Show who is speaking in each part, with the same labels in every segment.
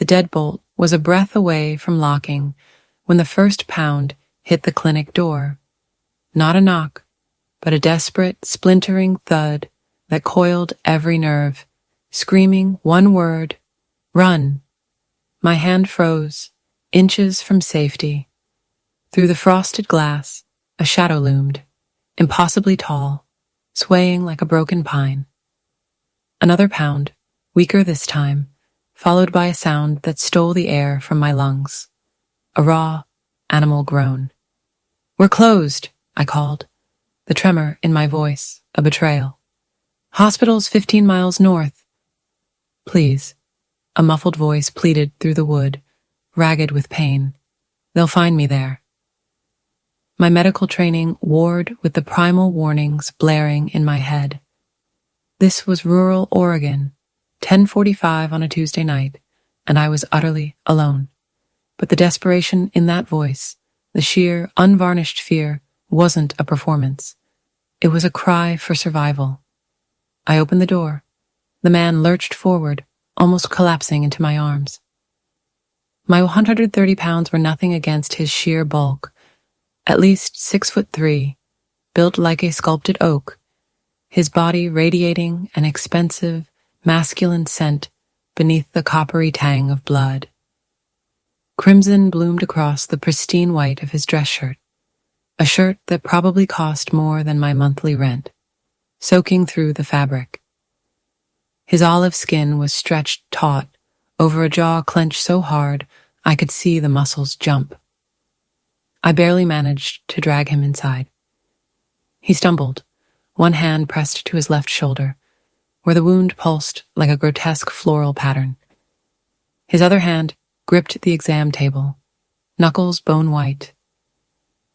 Speaker 1: The deadbolt was a breath away from locking when the first pound hit the clinic door. Not a knock, but a desperate, splintering thud that coiled every nerve, screaming one word, "Run!" My hand froze, inches from safety. Through the frosted glass, a shadow loomed, impossibly tall, swaying like a broken pine. Another pound, weaker this time, followed by a sound that stole the air from my lungs. A raw, animal groan. "We're closed," I called, the tremor in my voice a betrayal. "Hospital's 15 miles north." "Please," a muffled voice pleaded through the wood, ragged with pain. "They'll find me there." My medical training warred with the primal warnings blaring in my head. This was rural Oregon, 10:45 on a Tuesday night, and I was utterly alone. But the desperation in that voice, the sheer, unvarnished fear, wasn't a performance. It was a cry for survival. I opened the door. The man lurched forward, almost collapsing into my arms. My 130 pounds were nothing against his sheer bulk. At least 6'3", built like a sculpted oak, his body radiating an expensive, masculine scent beneath the coppery tang of blood. Crimson bloomed across the pristine white of his dress shirt, a shirt that probably cost more than my monthly rent, soaking through the fabric. His olive skin was stretched taut over a jaw clenched so hard I could see the muscles jump. I barely managed to drag him inside. He stumbled, one hand pressed to his left shoulder, where the wound pulsed like a grotesque floral pattern. His other hand gripped the exam table, knuckles bone white.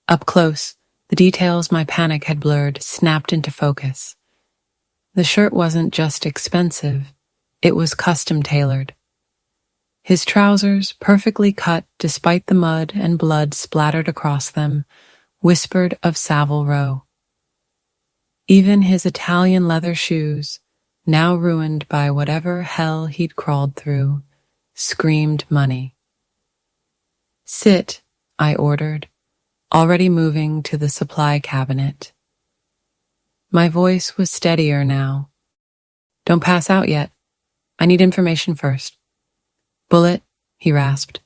Speaker 1: Up close, the details my panic had blurred snapped into focus. The shirt wasn't just expensive, it was custom-tailored. His trousers, perfectly cut despite the mud and blood splattered across them, whispered of Savile Row. Even his Italian leather shoes, now ruined by whatever hell he'd crawled through, screamed money. "Sit," I ordered, already moving to the supply cabinet. My voice was steadier now. "Don't pass out yet. I need information first." "Bullet," he rasped,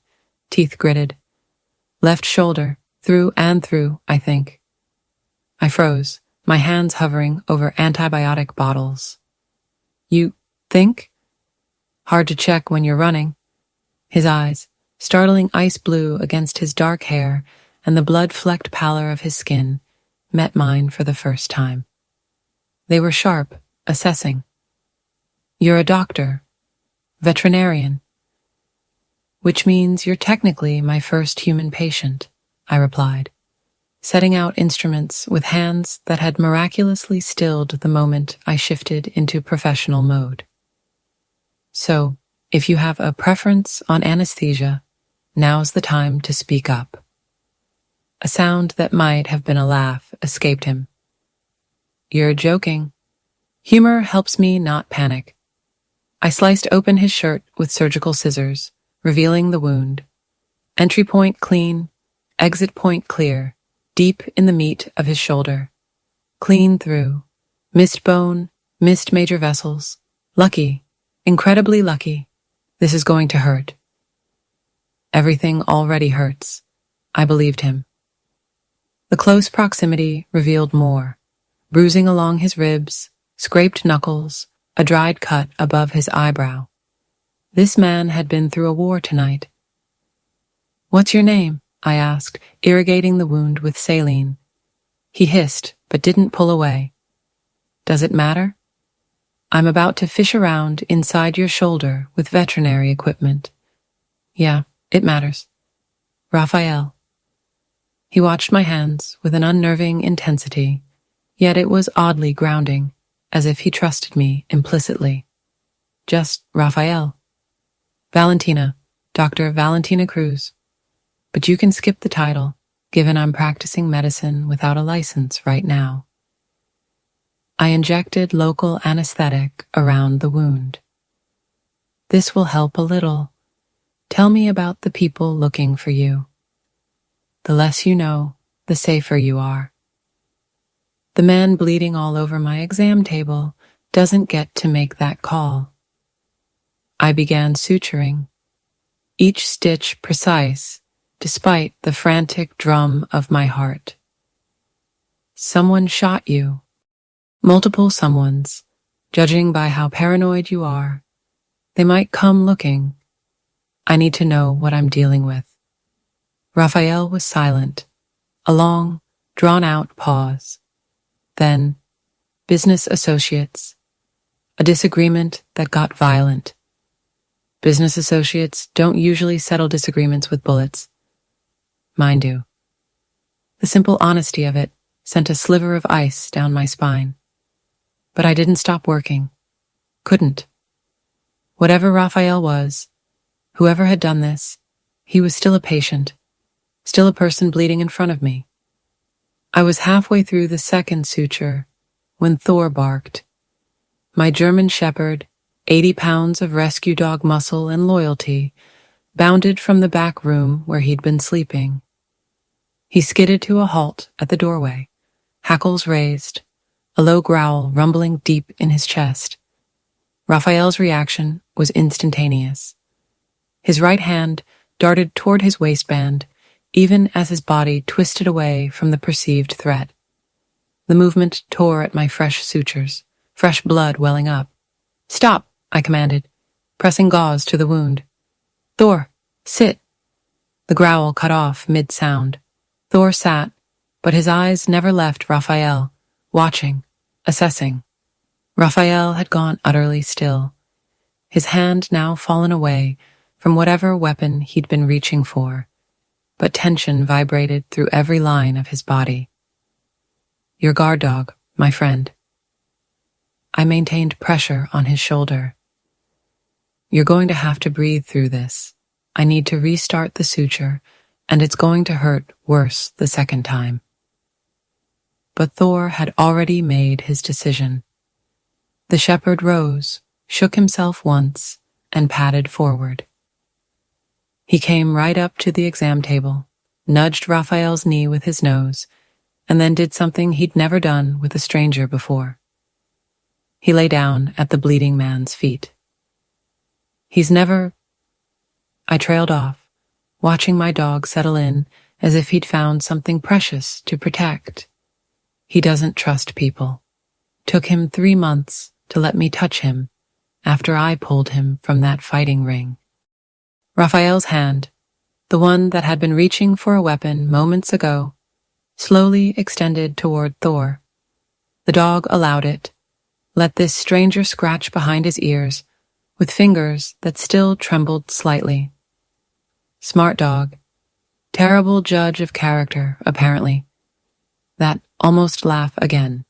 Speaker 1: teeth gritted. "Left shoulder, through and through, I think." I froze, my hands hovering over antibiotic bottles. "You think?" "Hard to check when you're running." His eyes, startling ice blue against his dark hair and the blood-flecked pallor of his skin, met mine for the first time. They were sharp, assessing. "You're a doctor. Veterinarian." "Which means you're technically my first human patient," I replied, setting out instruments with hands that had miraculously stilled the moment I shifted into professional mode. "So, if you have a preference on anesthesia, now's the time to speak up." A sound that might have been a laugh escaped him. "You're joking." Humor helps me not panic. I sliced open his shirt with surgical scissors, revealing the wound. Entry point clean, exit point clear, deep in the meat of his shoulder. Clean through. Missed bone, missed major vessels. Lucky, incredibly lucky. This is going to hurt. Everything already hurts. I believed him. The close proximity revealed more. Bruising along his ribs, scraped knuckles, a dried cut above his eyebrow. This man had been through a war tonight. "What's your name?" I asked, irrigating the wound with saline. He hissed, but didn't pull away. "Does it matter? I'm about to fish around inside your shoulder with veterinary equipment." "Yeah, it matters." "Raphael." He watched my hands with an unnerving intensity, yet it was oddly grounding, as if he trusted me implicitly. "Just Raphael." "Valentina, Dr. Valentina Cruz. But you can skip the title, given I'm practicing medicine without a license right now." I injected local anesthetic around the wound. "This will help a little." Tell me about the people looking for you. The less you know, the safer you are. The man bleeding all over my exam table doesn't get to make that call. I began suturing, each stitch precise, despite the frantic drum of my heart. Someone shot you. Multiple someones, judging by how paranoid you are. They might come looking. I need to know what I'm dealing with. Raphael was silent. A long, drawn-out pause. Then, business associates. A disagreement that got violent. Business associates don't usually settle disagreements with bullets. Mine do. The simple honesty of it sent a sliver of ice down my spine. But I didn't stop working. Couldn't. Whatever Raphael was, whoever had done this, he was still a patient, still a person bleeding in front of me. I was halfway through the second suture when Thor barked. My German shepherd, 80 pounds of rescue dog muscle and loyalty, bounded from the back room where he'd been sleeping. He skidded to a halt at the doorway, hackles raised, a low growl rumbling deep in his chest. Raphael's reaction was instantaneous. His right hand darted toward his waistband, even as his body twisted away from the perceived threat. The movement tore at my fresh sutures, fresh blood welling up. "Stop," I commanded, pressing gauze to the wound. "Thor, sit." The growl cut off mid-sound. Thor sat, but his eyes never left Raphael, watching, assessing. Raphael had gone utterly still, his hand now fallen away from whatever weapon he'd been reaching for, but tension vibrated through every line of his body. "Your guard dog, my friend." I maintained pressure on his shoulder. "You're going to have to breathe through this. I need to restart the suture, and it's going to hurt worse the second time." But Thor had already made his decision. The shepherd rose, shook himself once, and padded forward. He came right up to the exam table, nudged Raphael's knee with his nose, and then did something he'd never done with a stranger before. He lay down at the bleeding man's feet. "He's never—" I trailed off, watching my dog settle in as if he'd found something precious to protect. "He doesn't trust people. Took him 3 months to let me touch him after I pulled him from that fighting ring." Raphael's hand, the one that had been reaching for a weapon moments ago, slowly extended toward Thor. The dog allowed it, let this stranger scratch behind his ears with fingers that still trembled slightly. Smart dog. Terrible judge of character, apparently. That almost laugh again.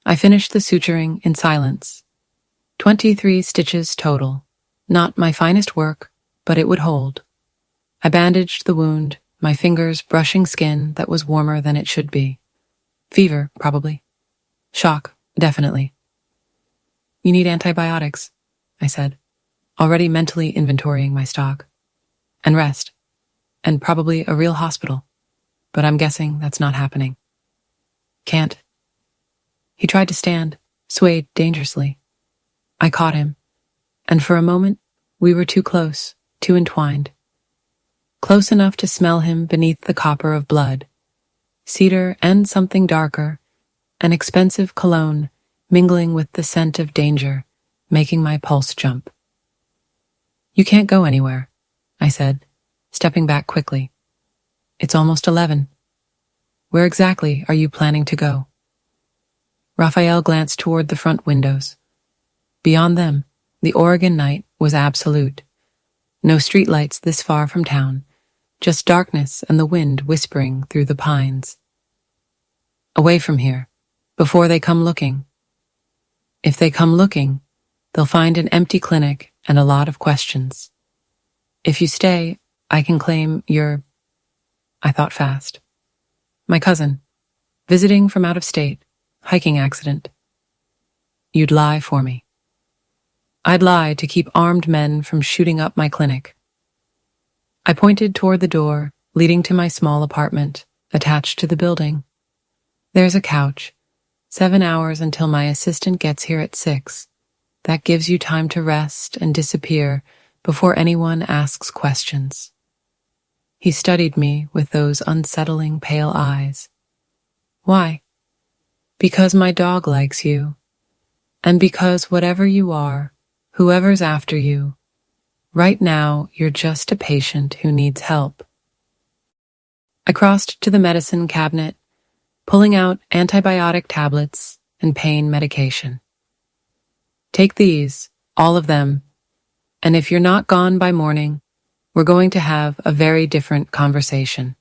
Speaker 1: I finished the suturing in silence. 23 stitches total. Not my finest work, but it would hold. I bandaged the wound, my fingers brushing skin that was warmer than it should be. Fever, probably. Shock, definitely. "You need antibiotics," I said, already mentally inventorying my stock. "And rest. And probably a real hospital. But I'm guessing that's not happening." "Can't." He tried to stand, swayed dangerously. I caught him, and for a moment we were too close, too entwined. Close enough to smell him beneath the copper of blood. Cedar and something darker, an expensive cologne mingling with the scent of danger, making my pulse jump. "You can't go anywhere," I said, stepping back quickly. "It's almost 11. Where exactly are you planning to go?" Raphael glanced toward the front windows. Beyond them, the Oregon night was absolute. No streetlights this far from town, just darkness and the wind whispering through the pines. "Away from here, before they come looking." "If they come looking, they'll find an empty clinic and a lot of questions. If you stay, I can claim you're—" I thought fast. "My cousin, visiting from out of state, hiking accident." "You'd lie for me." "I'd lie to keep armed men from shooting up my clinic." I pointed toward the door leading to my small apartment attached to the building. There's a couch. 7 hours until my assistant gets here at 6. That gives you time to rest and disappear before anyone asks questions. He studied me with those unsettling pale eyes. Why? Because my dog likes you. And because whatever you are, whoever's after you, right now you're just a patient who needs help. I crossed to the medicine cabinet, pulling out antibiotic tablets and pain medication. Take these, all of them, and if you're not gone by morning, we're going to have a very different conversation.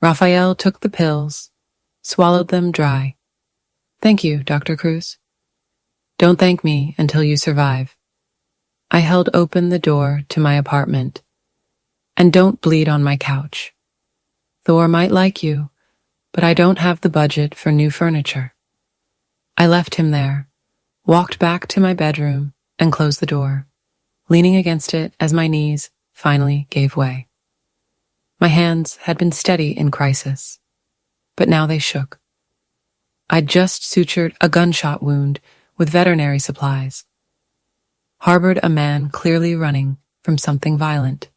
Speaker 1: Raphael took the pills, swallowed them dry. Thank you, Dr. Cruz. Don't thank me until you survive. I held open the door to my apartment. And don't bleed on my couch. Thor might like you, but I don't have the budget for new furniture. I left him there, walked back to my bedroom, and closed the door, leaning against it as my knees finally gave way. My hands had been steady in crisis, but now they shook. I'd just sutured a gunshot wound with veterinary supplies, harbored a man clearly running from something violent,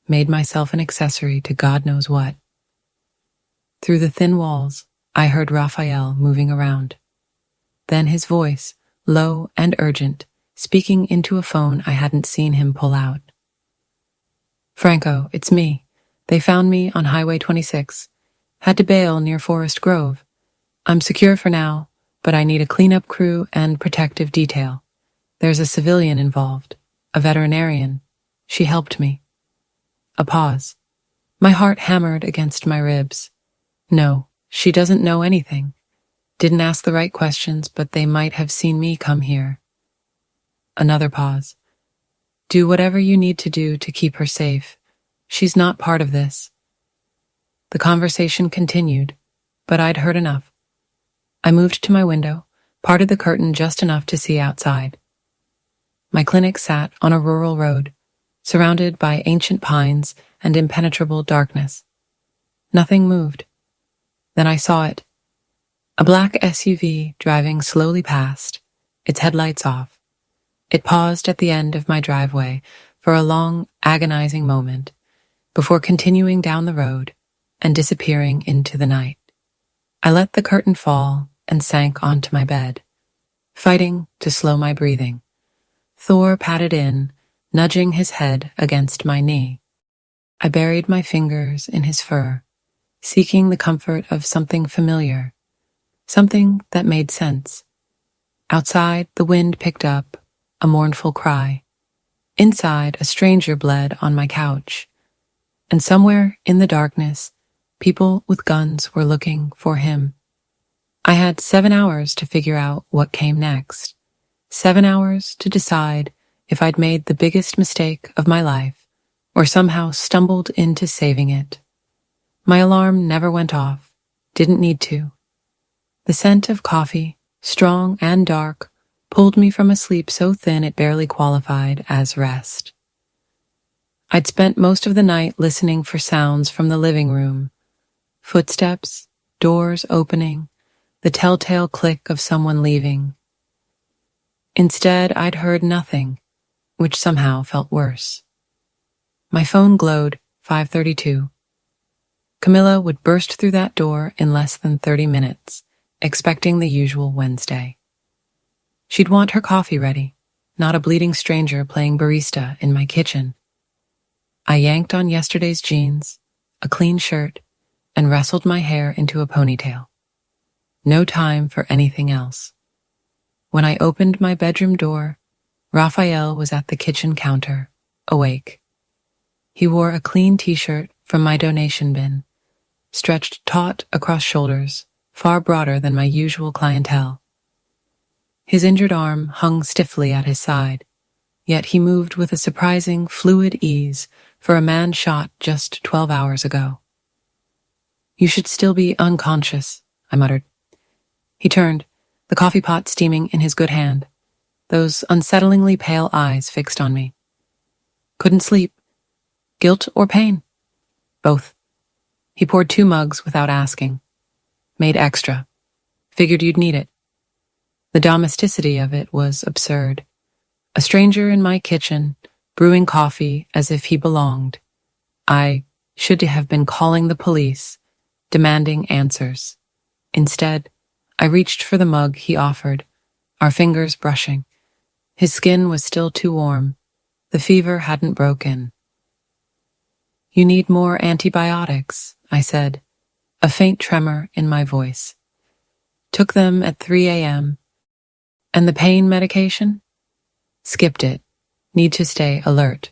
Speaker 1: made myself an accessory to God knows what. Through the thin walls, I heard Raphael moving around. Then his voice, low and urgent, speaking into a phone I hadn't seen him pull out. Franco, it's me. They found me on Highway 26. Had to bail near Forest Grove. I'm secure for now, but I need a cleanup crew and protective detail. There's a civilian involved, a veterinarian. She helped me. A pause. My heart hammered against my ribs. No, she doesn't know anything. Didn't ask the right questions, but they might have seen me come here. Another pause. Do whatever you need to do to keep her safe. She's not part of this. The conversation continued, but I'd heard enough. I moved to my window, parted the curtain just enough to see outside. My clinic sat on a rural road, surrounded by ancient pines and impenetrable darkness. Nothing moved. Then I saw it. A black SUV driving slowly past, its headlights off. It paused at the end of my driveway for a long, agonizing moment before continuing down the road and disappearing into the night. I let the curtain fall and sank onto my bed, fighting to slow my breathing. Thor patted in, nudging his head against my knee. I buried my fingers in his fur, seeking the comfort of something familiar, something that made sense. Outside, the wind picked up a mournful cry. Inside, a stranger bled on my couch. And somewhere in the darkness, people with guns were looking for him. I had 7 hours to figure out what came next. 7 hours to decide if I'd made the biggest mistake of my life or somehow stumbled into saving it. My alarm never went off, didn't need to. The scent of coffee, strong and dark, pulled me from a sleep so thin it barely qualified as rest. I'd spent most of the night listening for sounds from the living room. Footsteps, doors opening, the telltale click of someone leaving. Instead, I'd heard nothing, which somehow felt worse. My phone glowed, 5:32. Camilla would burst through that door in less than 30 minutes, expecting the usual Wednesday. She'd want her coffee ready, not a bleeding stranger playing barista in my kitchen. I yanked on yesterday's jeans, a clean shirt, and wrestled my hair into a ponytail. No time for anything else. When I opened my bedroom door, Raphael was at the kitchen counter, awake. He wore a clean t-shirt from my donation bin, stretched taut across shoulders, far broader than my usual clientele. His injured arm hung stiffly at his side, yet he moved with a surprising, fluid ease for a man shot just 12 hours ago. "You should still be unconscious," I muttered. He turned, the coffee pot steaming in his good hand, those unsettlingly pale eyes fixed on me. "Couldn't sleep. Guilt or pain? Both. He poured 2 mugs without asking. Made extra. Figured you'd need it. The domesticity of it was absurd. A stranger in my kitchen, brewing coffee as if he belonged. I should have been calling the police, demanding answers. Instead, I reached for the mug he offered, our fingers brushing. His skin was still too warm. The fever hadn't broken. You need more antibiotics, I said, a faint tremor in my voice. Took them at 3 a.m. And the pain medication? Skipped it. Need to stay alert.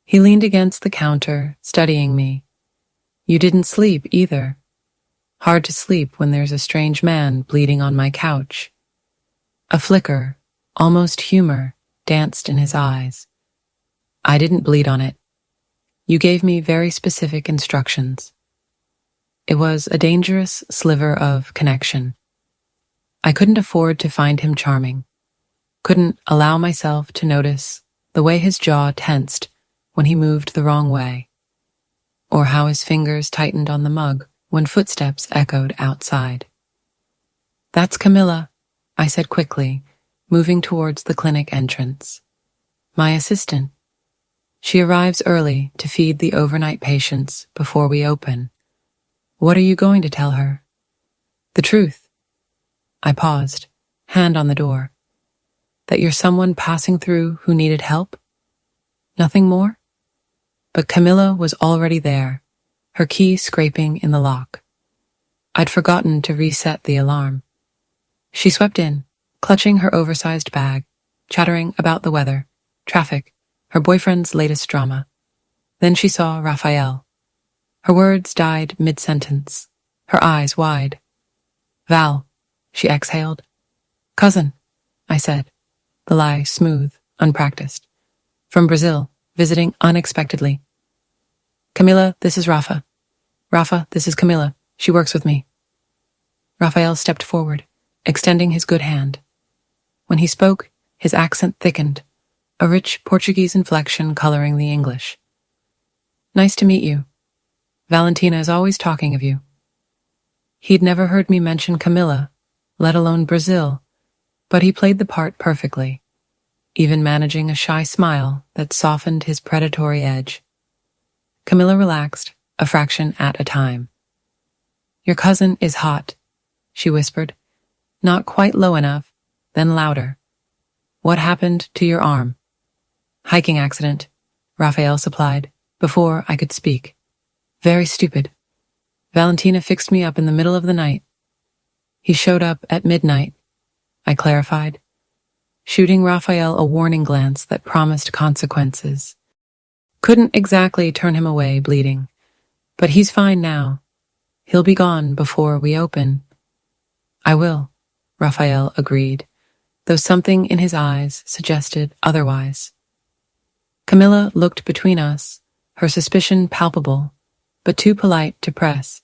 Speaker 1: He leaned against the counter, studying me. You didn't sleep either. Hard to sleep when there's a strange man bleeding on my couch. A flicker, almost humor, danced in his eyes. I didn't bleed on it. You gave me very specific instructions. It was a dangerous sliver of connection. I couldn't afford to find him charming. Couldn't allow myself to notice the way his jaw tensed when he moved the wrong way, or how his fingers tightened on the mug when footsteps echoed outside. That's Camilla, I said quickly, moving towards the clinic entrance. My assistant. She arrives early to feed the overnight patients before we open. What are you going to tell her? The truth. I paused, hand on the door. That you're someone passing through who needed help? Nothing more? But Camilla was already there, her key scraping in the lock. I'd forgotten to reset the alarm. She swept in, clutching her oversized bag, chattering about the weather, traffic, her boyfriend's latest drama. Then she saw Raphael. Her words died mid-sentence, her eyes wide. Val, she exhaled. Cousin, I said, the lie smooth, unpracticed. From Brazil, visiting unexpectedly. Camilla, this is Rafa. Rafa, this is Camilla. She works with me. Raphael stepped forward, extending his good hand. When he spoke, his accent thickened, a rich Portuguese inflection coloring the English. Nice to meet you. Valentina is always talking of you. He'd never heard me mention Camilla, let alone Brazil, but he played the part perfectly, even managing a shy smile that softened his predatory edge. Camilla relaxed, a fraction at a time. Your cousin is hot, she whispered, not quite low enough, then louder. What happened to your arm? Hiking accident, Raphael supplied, before I could speak. Very stupid. Valentina fixed me up in the middle of the night. He showed up at midnight, I clarified, shooting Raphael a warning glance that promised consequences. Couldn't exactly turn him away bleeding, but he's fine now. He'll be gone before we open. I will, Raphael agreed, though something in his eyes suggested otherwise. Camilla looked between us, her suspicion palpable, but too polite to press.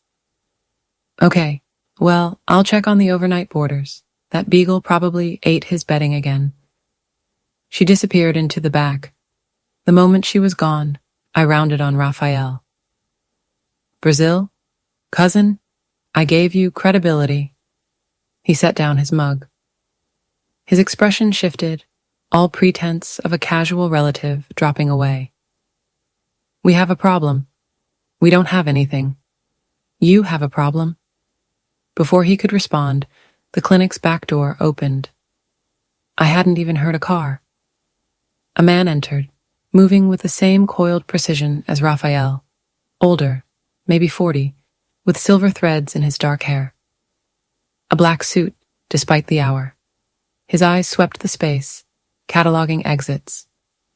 Speaker 1: Okay, well, I'll check on the overnight boarders. That beagle probably ate his bedding again. She disappeared into the back. The moment she was gone, I rounded on Raphael. Brazil? Cousin? I gave you credibility. He set down his mug. His expression shifted, all pretense of a casual relative dropping away. We have a problem. We don't have anything. You have a problem. Before he could respond, the clinic's back door opened. I hadn't even heard a car. A man entered, moving with the same coiled precision as Raphael, older, maybe 40, with silver threads in his dark hair. A black suit, despite the hour. His eyes swept the space, cataloging exits.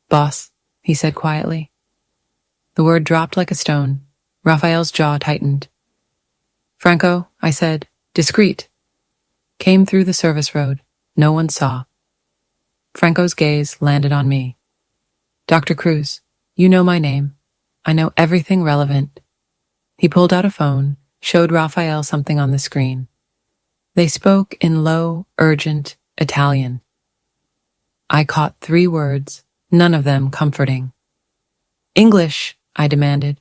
Speaker 1: Boss, he said quietly. The word dropped like a stone. Raphael's jaw tightened. Franco, I said, discreet. Came through the service road. No one saw. Franco's gaze landed on me. Dr. Cruz, you know my name. I know everything relevant. He pulled out a phone, showed Raphael something on the screen. They spoke in low, urgent Italian. I caught 3 words, none of them comforting. English, I demanded.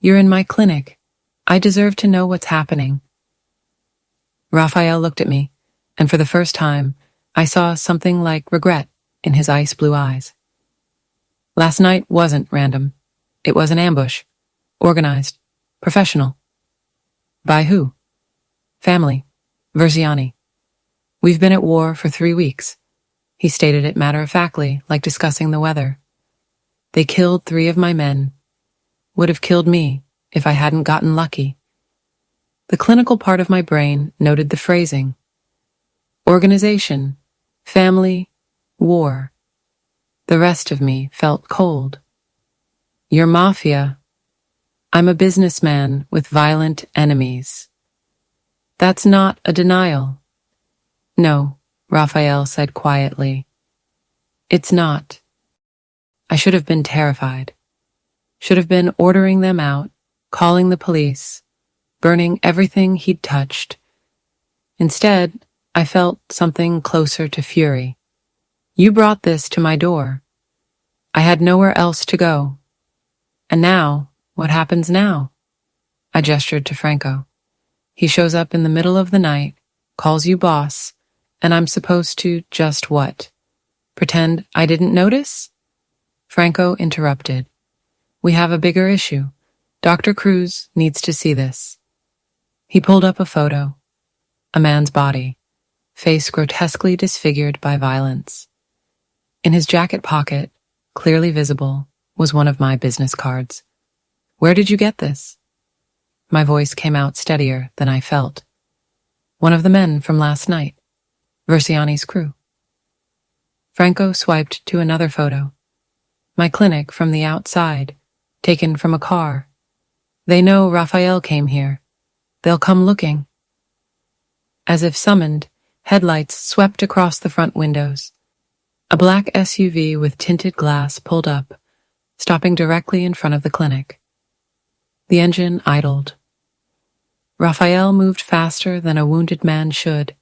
Speaker 1: You're in my clinic. I deserve to know what's happening. Raphael looked at me, and for the first time, I saw something like regret in his ice blue eyes. Last night wasn't random. It was an ambush. Organized. Professional. By who? Family. Versiani. We've been at war for 3 weeks. He stated it matter-of-factly, like discussing the weather. They killed 3 of my men. Would have killed me if I hadn't gotten lucky. The clinical part of my brain noted the phrasing. Organization, family, war. The rest of me felt cold. You're Mafia. I'm a businessman with violent enemies. That's not a denial. No, Raphael said quietly. It's not. I should have been terrified. Should have been ordering them out, calling the police, burning everything he'd touched. Instead, I felt something closer to fury. You brought this to my door. I had nowhere else to go. And now, what happens now? I gestured to Franco. He shows up in the middle of the night, calls you boss, and I'm supposed to just what? Pretend I didn't notice? Franco interrupted. We have a bigger issue. Dr. Cruz needs to see this. He pulled up a photo. A man's body, face grotesquely disfigured by violence. In his jacket pocket, clearly visible, was one of my business cards. Where did you get this? My voice came out steadier than I felt. One of the men from last night, Versiani's crew. Franco swiped to another photo. My clinic from the outside, taken from a car. They know Raphael came here. They'll come looking. As if summoned, headlights swept across the front windows. A black SUV with tinted glass pulled up, stopping directly in front of the clinic. The engine idled. Raphael moved faster than a wounded man should.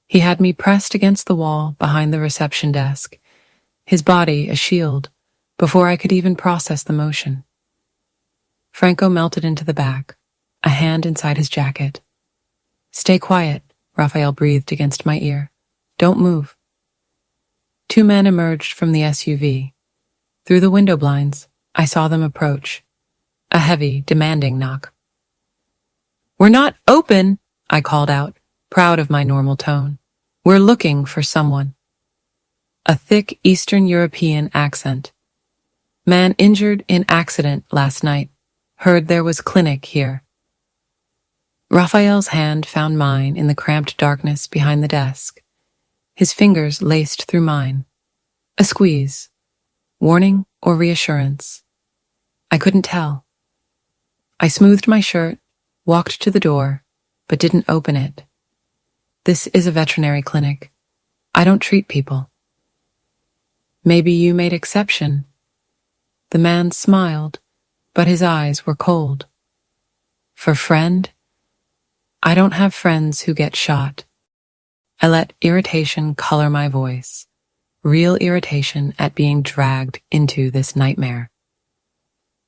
Speaker 1: He had me pressed against the wall behind the reception desk, his body a shield, before I could even process the motion. Franco melted into the back, a hand inside his jacket. Stay quiet, Raphael breathed against my ear. Don't move. 2 men emerged from the SUV. Through the window blinds, I saw them approach. A heavy, demanding knock. We're not open, I called out, proud of my normal tone. We're looking for someone. A thick Eastern European accent. Man injured in accident last night. Heard there was clinic here. Raphael's hand found mine in the cramped darkness behind the desk. His fingers laced through mine. A squeeze. Warning or reassurance? I couldn't tell. I smoothed my shirt, walked to the door, but didn't open it. This is a veterinary clinic. I don't treat people. Maybe you made exception. The man smiled, but his eyes were cold. For friend? I don't have friends who get shot. I let irritation color my voice. Real irritation at being dragged into this nightmare.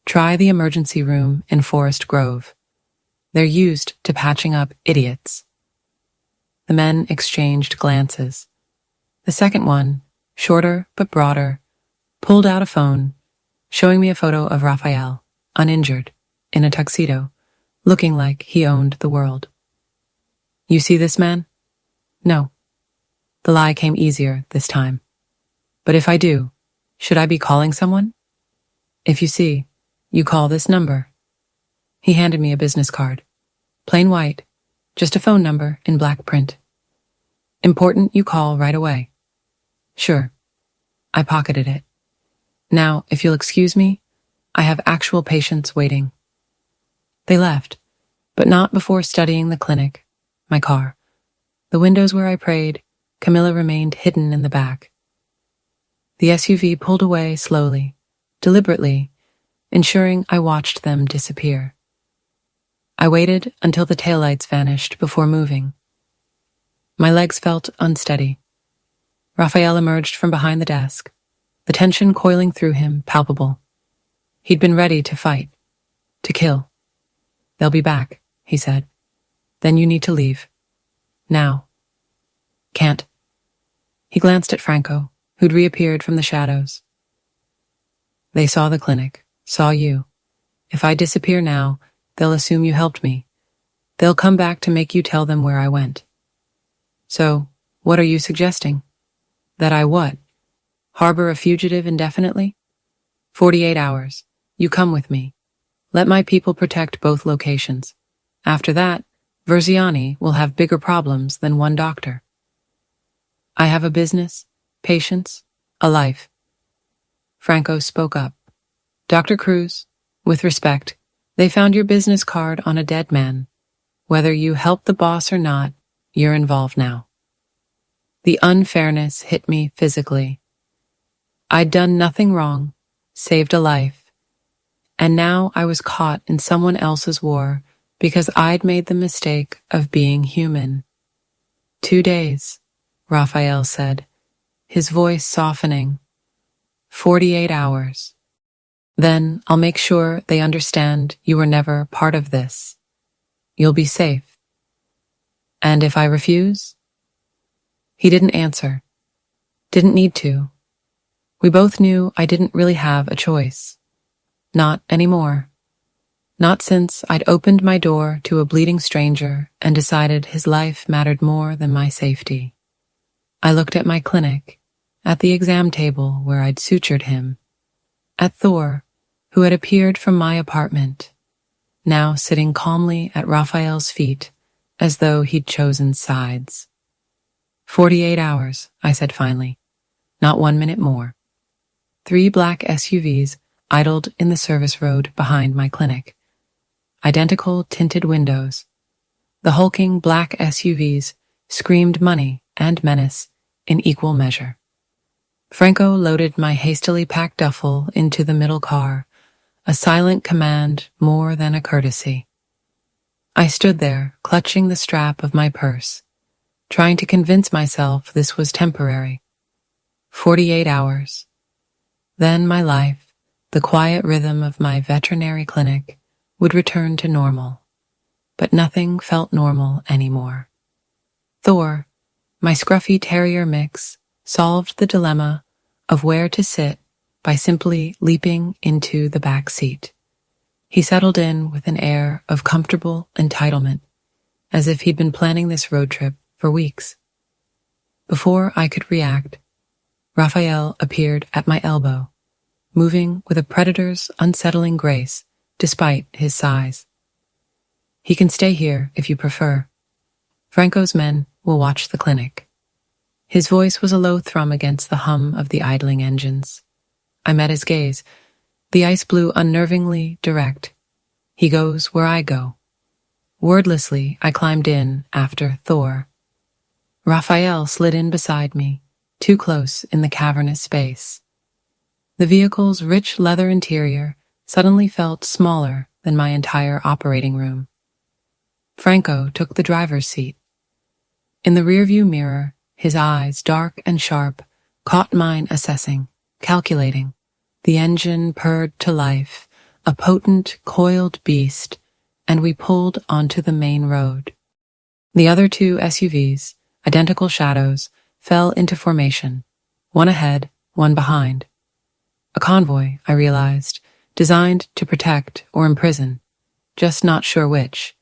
Speaker 1: Try the emergency room in Forest Grove. They're used to patching up idiots. The men exchanged glances. The second one, shorter but broader, pulled out a phone, showing me a photo of Raphael, uninjured, in a tuxedo, looking like he owned the world. You see this man? No. The lie came easier this time. But if I do, should I be calling someone? If you see, you call this number. He handed me a business card. Plain white, just a phone number in black print. Important you call right away. Sure. I pocketed it. Now, if you'll excuse me, I have actual patients waiting. They left, but not before studying the clinic, my car, the windows where I prayed. Camilla remained hidden in the back. The SUV pulled away slowly, deliberately, ensuring I watched them disappear. I waited until the taillights vanished before moving. My legs felt unsteady. Raphael emerged from behind the desk, the tension coiling through him palpable. He'd been ready to fight, to kill. "They'll be back," he said. "Then you need to leave. Now." "Can't." He glanced at Franco, who'd reappeared from the shadows. "They saw the clinic, saw you. If I disappear now, they'll assume you helped me. They'll come back to make you tell them where I went." "So, what are you suggesting? That I what? Harbor a fugitive indefinitely? 48 hours. You come with me. Let my people protect both locations. After that, Verziani will have bigger problems than one doctor. I have a business, patients, a life." Franco spoke up. "Dr. Cruz, with respect, they found your business card on a dead man. Whether you help the boss or not, you're involved now." The unfairness hit me physically. I'd done nothing wrong, saved a life, and now I was caught in someone else's war because I'd made the mistake of being human. 2 days, Raphael said, his voice softening. 48 hours. Then I'll make sure they understand you were never part of this. You'll be safe. And if I refuse? He didn't answer. Didn't need to. We both knew I didn't really have a choice. Not anymore. Not since I'd opened my door to a bleeding stranger and decided his life mattered more than my safety. I looked at my clinic, at the exam table where I'd sutured him, at Thor, who had appeared from my apartment, now sitting calmly at Raphael's feet as though he'd chosen sides. 48 hours, I said finally, not 1 minute more. 3 black SUVs idled in the service road behind my clinic. Identical tinted windows. The hulking black SUVs screamed money and menace in equal measure. Franco loaded my hastily packed duffel into the middle car, a silent command more than a courtesy. I stood there, clutching the strap of my purse, trying to convince myself this was temporary. 48 hours. Then my life, the quiet rhythm of my veterinary clinic, would return to normal. But nothing felt normal anymore. Thor, my scruffy terrier mix, solved the dilemma of where to sit by simply leaping into the back seat. He settled in with an air of comfortable entitlement, as if he'd been planning this road trip for weeks. Before I could react, Raphael appeared at my elbow, moving with a predator's unsettling grace despite his size. "He can stay here if you prefer. Franco's men will watch the clinic." His voice was a low thrum against the hum of the idling engines. I met his gaze, the ice blue unnervingly direct. He goes where I go. Wordlessly, I climbed in after Thor. Raphael slid in beside me, too close in the cavernous space. The vehicle's rich leather interior suddenly felt smaller than my entire operating room. Franco took the driver's seat. In the rearview mirror, his eyes, dark and sharp, caught mine assessing, calculating. The engine purred to life, a potent, coiled beast, and we pulled onto the main road. The other 2 SUVs, identical shadows, fell into formation, one ahead, one behind. A convoy, I realized, designed to protect or imprison, just not sure which.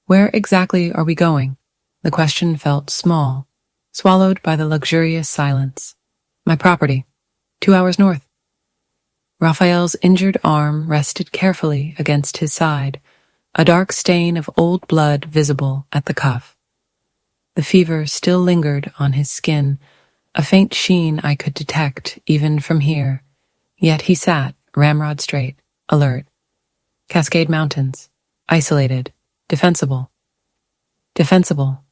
Speaker 1: Where exactly are we going? The question felt small, swallowed by the luxurious silence. My property, 2 hours north. Raphael's injured arm rested carefully against his side, a dark stain of old blood visible at the cuff. The fever still lingered on his skin, a faint sheen I could detect even from here, yet he sat, ramrod straight, alert. Cascade Mountains, isolated, defensible. Defensible.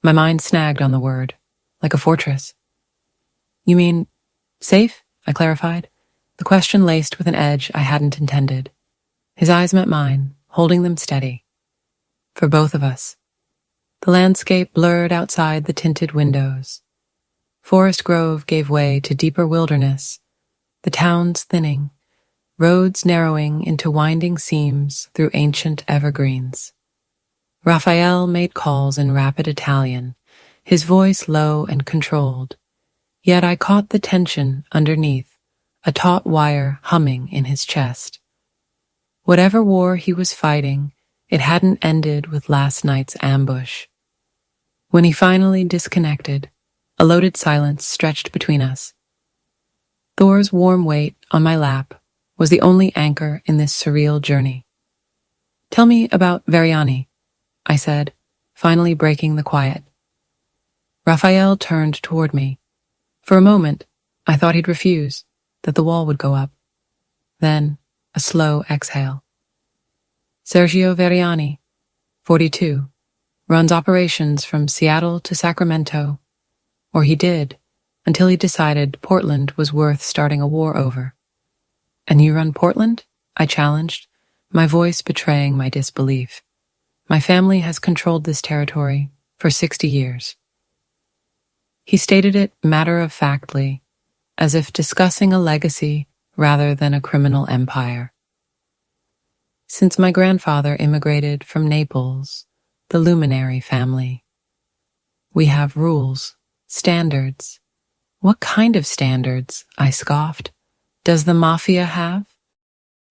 Speaker 1: My mind snagged on the word, like a fortress. "You mean, safe?" I clarified, the question laced with an edge I hadn't intended. His eyes met mine, holding them steady. For both of us. The landscape blurred outside the tinted windows. Forest grove gave way to deeper wilderness, the towns thinning, roads narrowing into winding seams through ancient evergreens. Raphael made calls in rapid Italian, his voice low and controlled, yet I caught the tension underneath, a taut wire humming in his chest. Whatever war he was fighting, it hadn't ended with last night's ambush. When he finally disconnected, a loaded silence stretched between us. Thor's warm weight on my lap was the only anchor in this surreal journey. "Tell me about Veriani," I said, finally breaking the quiet. Raphael turned toward me. For a moment, I thought he'd refuse, that the wall would go up. Then, a slow exhale. "Sergio Veriani, 42, runs operations from Seattle to Sacramento, or he did, until he decided Portland was worth starting a war over." "And you run Portland?" I challenged, my voice betraying my disbelief. "My family has controlled this territory for 60 years. He stated it matter-of-factly, as if discussing a legacy rather than a criminal empire. "Since my grandfather immigrated from Naples, the luminary family. We have rules, standards." "What kind of standards?" I scoffed. "Does the Mafia have?"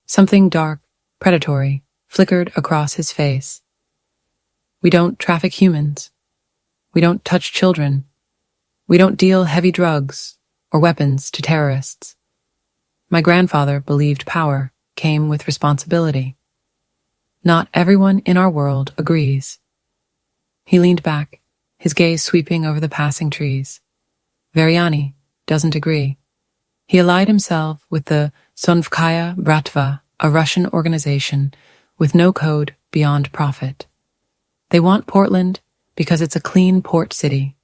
Speaker 1: Something dark, predatory, flickered across his face. "We don't traffic humans. We don't touch children. We don't deal heavy drugs or weapons to terrorists." My grandfather believed power came with responsibility. Not everyone in our world agrees. He leaned back, his gaze sweeping over the passing trees. "Veriani doesn't agree. He allied himself with the Sonvskaya Bratva, a Russian organization with no code beyond profit. They want Portland because it's a clean port city,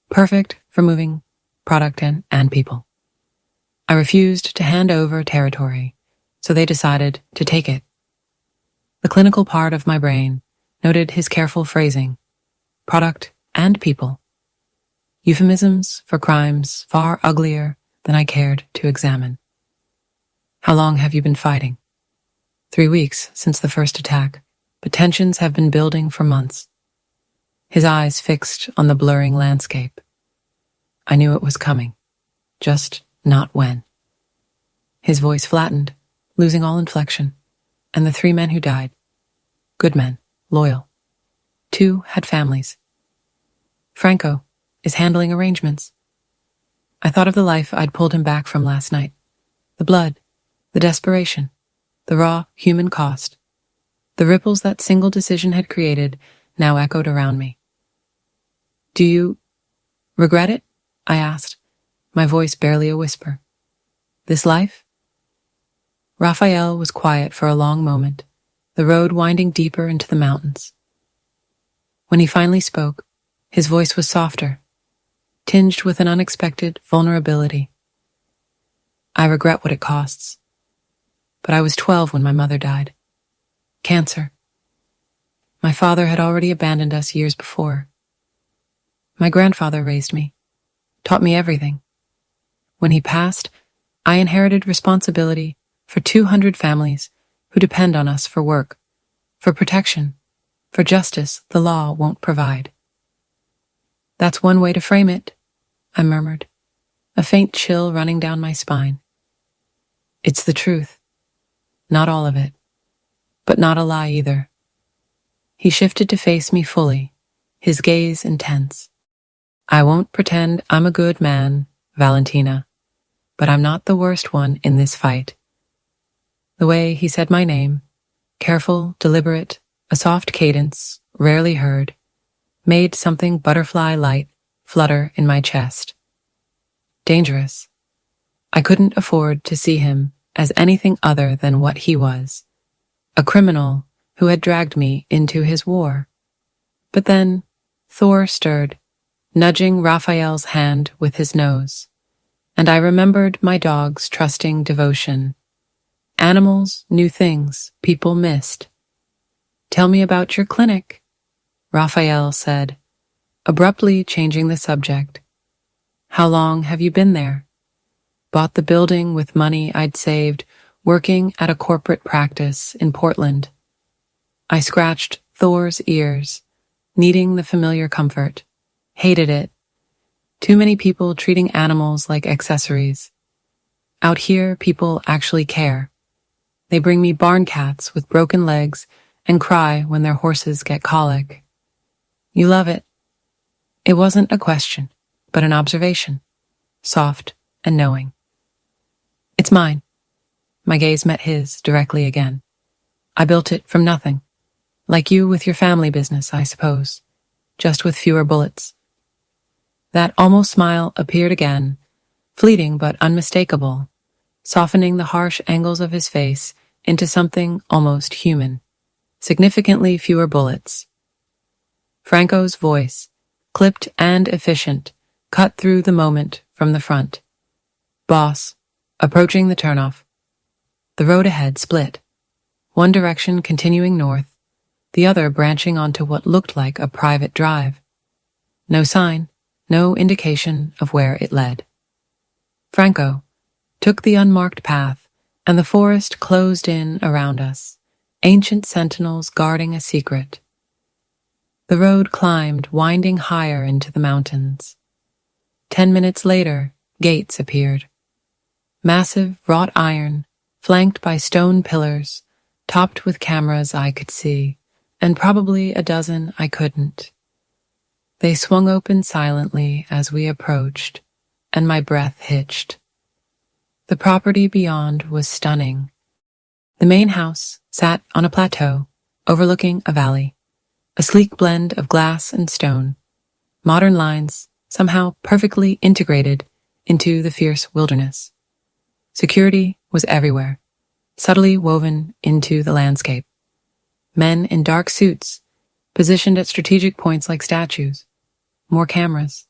Speaker 1: perfect for moving product and people. I refused to hand over territory, so they decided to take it." The clinical part of my brain noted his careful phrasing, product and people. Euphemisms for crimes far uglier than I cared to examine. "How long have you been fighting?" 3 weeks since the first attack, but tensions have been building for months." His eyes fixed on the blurring landscape. I knew it was coming, just not when. His voice flattened, losing all inflection, and the 3 men who died, good men, loyal. 2 had families. Franco is handling arrangements. I thought of the life I'd pulled him back from last night. The blood, the desperation, the raw human cost. The ripples that single decision had created now echoed around me. "Do you regret it?" I asked, my voice barely a whisper. "This life?" Raphael was quiet for a long moment, the road winding deeper into the mountains. When he finally spoke, his voice was softer, tinged with an unexpected vulnerability. "I regret what it costs. But I was 12 when my mother died. Cancer. My father had already abandoned us years before. My grandfather raised me, taught me everything. When he passed, I inherited responsibility for 200 families who depend on us for work, for protection, for justice the law won't provide." "That's one way to frame it," I murmured, a faint chill running down my spine. "It's the truth. Not all of it, but not a lie either." He shifted to face me fully, his gaze intense. "I won't pretend I'm a good man, Valentina, but I'm not the worst one in this fight." The way he said my name, careful, deliberate, a soft cadence, rarely heard, made something butterfly-light flutter in my chest. Dangerous. I couldn't afford to see him as anything other than what he was, a criminal who had dragged me into his war. But then Thor stirred, nudging Raphael's hand with his nose, and I remembered my dog's trusting devotion. Animals knew things people missed. "Tell me about your clinic," Raphael said, abruptly changing the subject. "How long have you been there? Bought the building with money I'd saved, working at a corporate practice in Portland. I scratched Thor's ears, needing the familiar comfort. Hated it. Too many people treating animals like accessories. Out here, people actually care. They bring me barn cats with broken legs and cry when their horses get colic. You love it. It wasn't a question, but an observation, soft and knowing. It's mine. My gaze met his directly again. I built it from nothing. Like you with your family business, I suppose, just with fewer bullets. That almost smile appeared again, fleeting but unmistakable, softening the harsh angles of his face into something almost human. Significantly fewer bullets. Franco's voice, clipped and efficient, cut through the moment from the front. Boss, approaching the turnoff. The road ahead split, one direction continuing north, the other branching onto what looked like a private drive. No sign, no indication of where it led. Franco took the unmarked path, and the forest closed in around us, ancient sentinels guarding a secret. The road climbed, winding higher into the mountains. 10 minutes later, gates appeared. Massive wrought iron, flanked by stone pillars, topped with cameras I could see, and probably a dozen I couldn't. They swung open silently as we approached, and my breath hitched. The property beyond was stunning. The main house sat on a plateau, overlooking a valley, a sleek blend of glass and stone, modern lines somehow perfectly integrated into the fierce wilderness. Security was everywhere, subtly woven into the landscape. Men in dark suits, positioned at strategic points like statues. More cameras.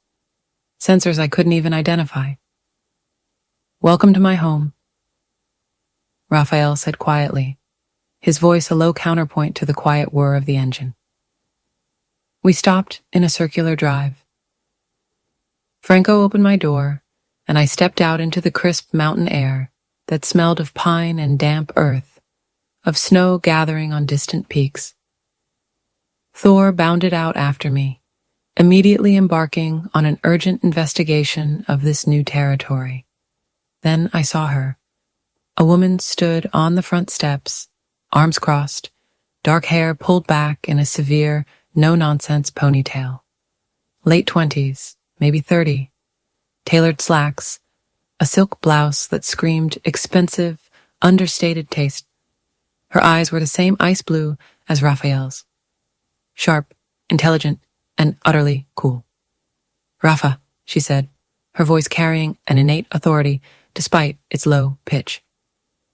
Speaker 1: Sensors I couldn't even identify. Welcome to my home, Raphael said quietly, his voice a low counterpoint to the quiet whir of the engine. We stopped in a circular drive. Franco opened my door, and I stepped out into the crisp mountain air that smelled of pine and damp earth, of snow gathering on distant peaks. Thor bounded out after me, immediately embarking on an urgent investigation of this new territory. Then I saw her. A woman stood on the front steps, arms crossed, dark hair pulled back in a severe, no-nonsense ponytail. Late 20s, maybe 30. Tailored slacks, a silk blouse that screamed expensive, understated taste. Her eyes were the same ice blue as Raphael's. Sharp, intelligent, and utterly cool. Rafa, she said, her voice carrying an innate authority despite its low pitch.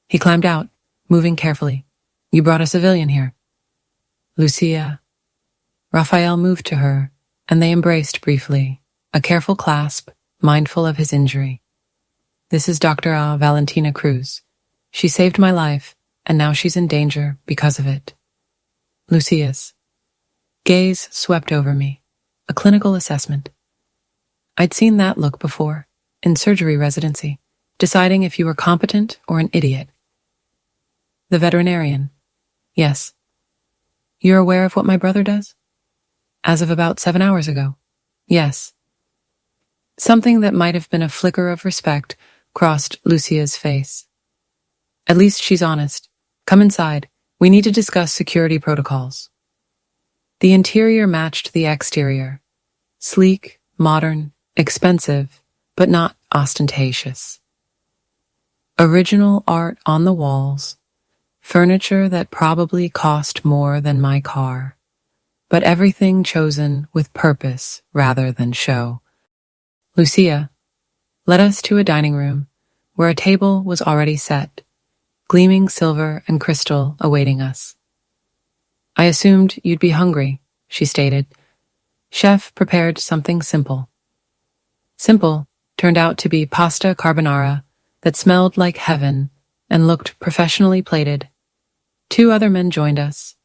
Speaker 1: He climbed out, moving carefully. You brought a civilian here. Lucia. Raphael moved to her, and they embraced briefly, a careful clasp, mindful of his injury. This is Dr. Valentina Cruz. She saved my life, and now she's in danger because of it. Lucia's gaze swept over me, a clinical assessment. I'd seen that look before, in surgery residency, deciding if you were competent or an idiot. The veterinarian. Yes. You're aware of what my brother does? As of about 7 hours ago. Yes. Something that might have been a flicker of respect crossed Lucia's face. At least she's honest. Come inside. We need to discuss security protocols. The interior matched the exterior. Sleek, modern, expensive, but not ostentatious. Original art on the walls. Furniture that probably cost more than my car. But everything chosen with purpose rather than show. Lucia led us to a dining room where a table was already set, gleaming silver and crystal awaiting us. I assumed you'd be hungry, she stated. Chef prepared something simple. Simple turned out to be pasta carbonara that smelled like heaven and looked professionally plated. 2 other men joined us,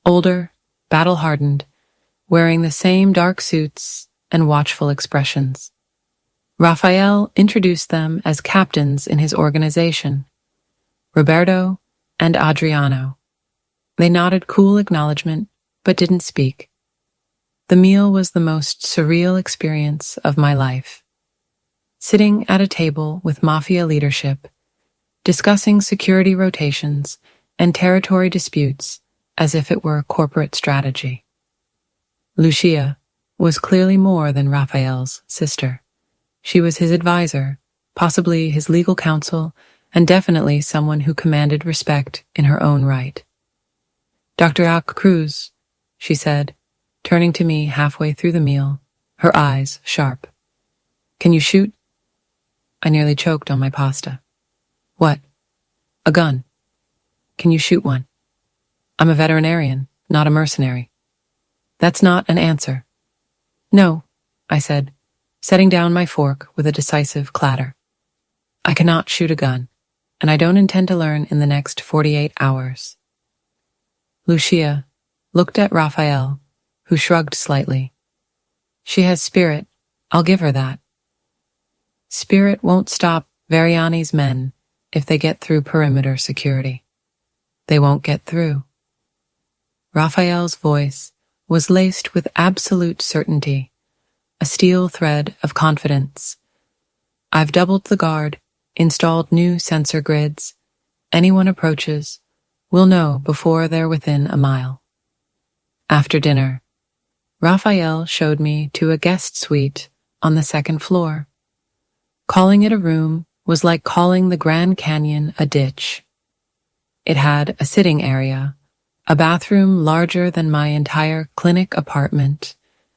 Speaker 1: older, battle-hardened, wearing the same dark suits and watchful expressions. Raphael introduced them as captains in his organization. Roberto and Adriano. They nodded cool acknowledgement, but didn't speak. The meal was the most surreal experience of my life. Sitting at a table with Mafia leadership, discussing security rotations and territory disputes as if it were a corporate strategy. Lucia was clearly more than Raphael's sister. She was his advisor, possibly his legal counsel, and definitely someone who commanded respect in her own right. Dr. Cruz, she said, turning to me halfway through the meal, her eyes sharp. Can you shoot? I nearly choked on my pasta. What? A gun. Can you shoot one? I'm a veterinarian, not a mercenary. That's not an answer. No, I said, setting down my fork with a decisive clatter. I cannot shoot a gun, and I don't intend to learn in the next 48 hours. Lucia looked at Raphael, who shrugged slightly. She has spirit, I'll give her that. Spirit won't stop Veriani's men if they get through perimeter security. They won't get through. Raphael's voice was laced with absolute certainty, a steel thread of confidence. I've doubled the guard, installed new sensor grids. Anyone approaches will know before they're within a mile. After dinner, Raphael showed me to a guest suite on the second floor. Calling it a room was like calling the Grand Canyon a ditch. It had a sitting area, a bathroom larger than my entire clinic apartment,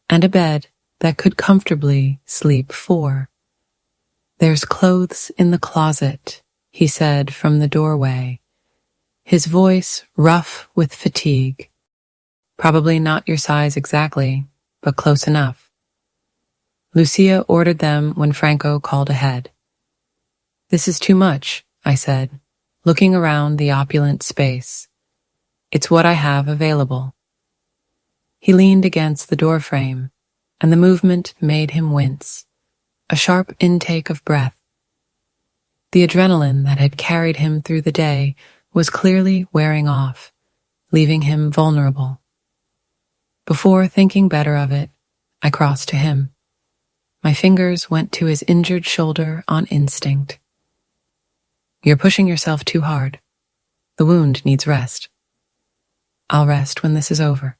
Speaker 1: and a bed that could comfortably sleep 4. There's clothes in the closet, he said from the doorway, his voice rough with fatigue. Probably not your size exactly, but close enough. Lucia ordered them when Franco called ahead. This is too much, I said, looking around the opulent space. It's what I have available. He leaned against the doorframe, and the movement made him wince, a sharp intake of breath. The adrenaline that had carried him through the day was clearly wearing off, leaving him vulnerable. Before thinking better of it, I crossed to him. My fingers went to his injured shoulder on instinct. You're pushing yourself too hard. The wound needs rest. I'll rest when this is over.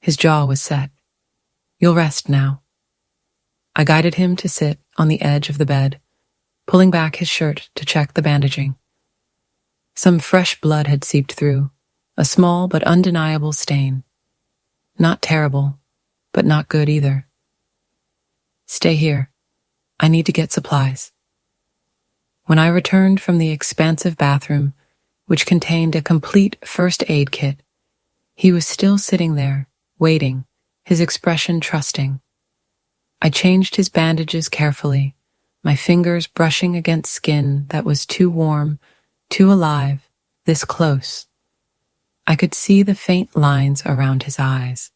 Speaker 1: His jaw was set. You'll rest now. I guided him to sit on the edge of the bed, pulling back his shirt to check the bandaging. Some fresh blood had seeped through, a small but undeniable stain. Not terrible, but not good either. Stay here. I need to get supplies. When I returned from the expansive bathroom, which contained a complete first aid kit, he was still sitting there, waiting, his expression trusting. I changed his bandages carefully, my fingers brushing against skin that was too warm, too alive, this close. I could see the faint lines around his eyes,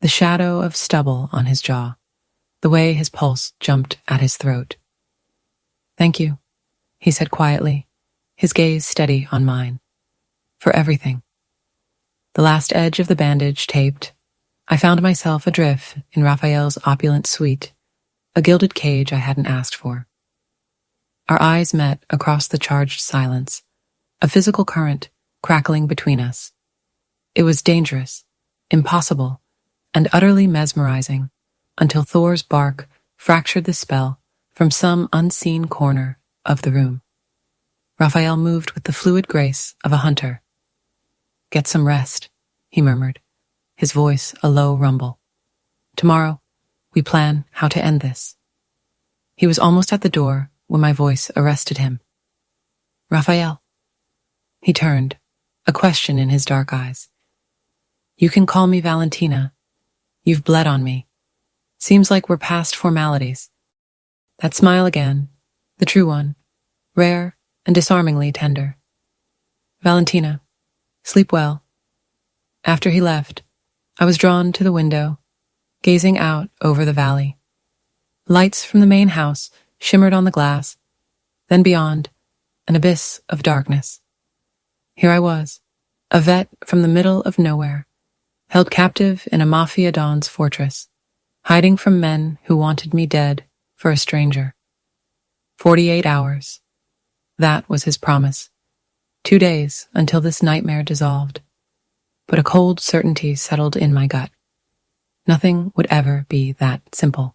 Speaker 1: the shadow of stubble on his jaw, the way his pulse jumped at his throat. Thank you, he said quietly, his gaze steady on mine. For everything. The last edge of the bandage taped, I found myself adrift in Raphael's opulent suite, a gilded cage I hadn't asked for. Our eyes met across the charged silence, a physical current crackling between us. It was dangerous, impossible, and utterly mesmerizing, until Thor's bark fractured the spell from some unseen corner of the room. Raphael moved with the fluid grace of a hunter. Get some rest, he murmured, his voice a low rumble. Tomorrow, we plan how to end this. He was almost at the door when my voice arrested him. Raphael. He turned, a question in his dark eyes. You can call me Valentina. You've bled on me. Seems like we're past formalities. That smile again, the true one, rare and disarmingly tender. Valentina, sleep well. After he left, I was drawn to the window, gazing out over the valley. Lights from the main house shimmered on the glass, then beyond, an abyss of darkness. Here I was, a vet from the middle of nowhere, held captive in a Mafia don's fortress, hiding from men who wanted me dead for a stranger. 48 hours. That was his promise. 2 days until this nightmare dissolved. But a cold certainty settled in my gut. Nothing would ever be that simple.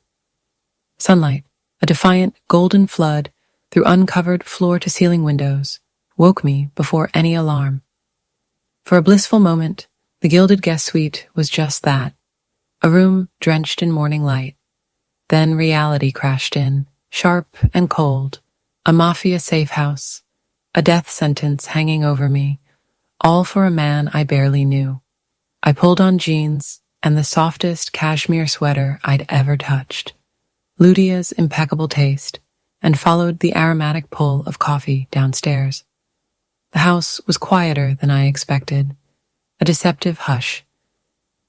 Speaker 1: Sunlight, a defiant golden flood through uncovered floor-to-ceiling windows, woke me before any alarm. For a blissful moment, the gilded guest suite was just that, a room drenched in morning light. Then reality crashed in, sharp and cold, a Mafia safe house, a death sentence hanging over me, all for a man I barely knew. I pulled on jeans and the softest cashmere sweater I'd ever touched, Ludia's impeccable taste, and followed the aromatic pull of coffee downstairs. The house was quieter than I expected, a deceptive hush.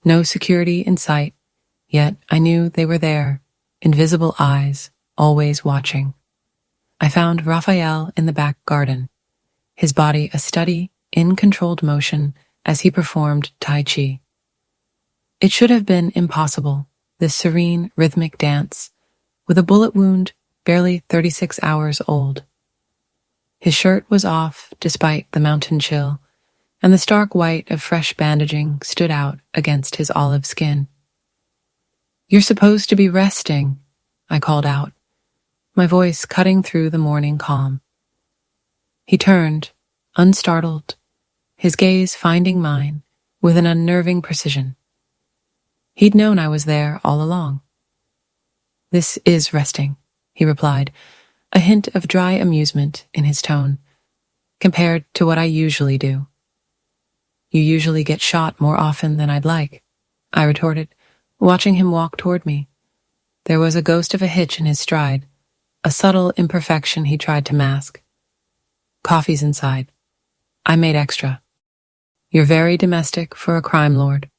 Speaker 1: No security in sight, yet I knew they were there, invisible eyes, always watching. I found Raphael in the back garden, his body a steady, in controlled motion as he performed Tai Chi. It should have been impossible, this serene, rhythmic dance, with a bullet wound barely 36 hours old. His shirt was off despite the mountain chill, and the stark white of fresh bandaging stood out against his olive skin. "You're supposed to be resting," I called out, my voice cutting through the morning calm. He turned, unstartled, his gaze finding mine with an unnerving precision. He'd known I was there all along. "This is resting," he replied, a hint of dry amusement in his tone, compared to what I usually do. "You usually get shot more often than I'd like," I retorted, watching him walk toward me. There was a ghost of a hitch in his stride, a subtle imperfection he tried to mask. "Coffee's inside. I made extra. You're very domestic for a crime lord."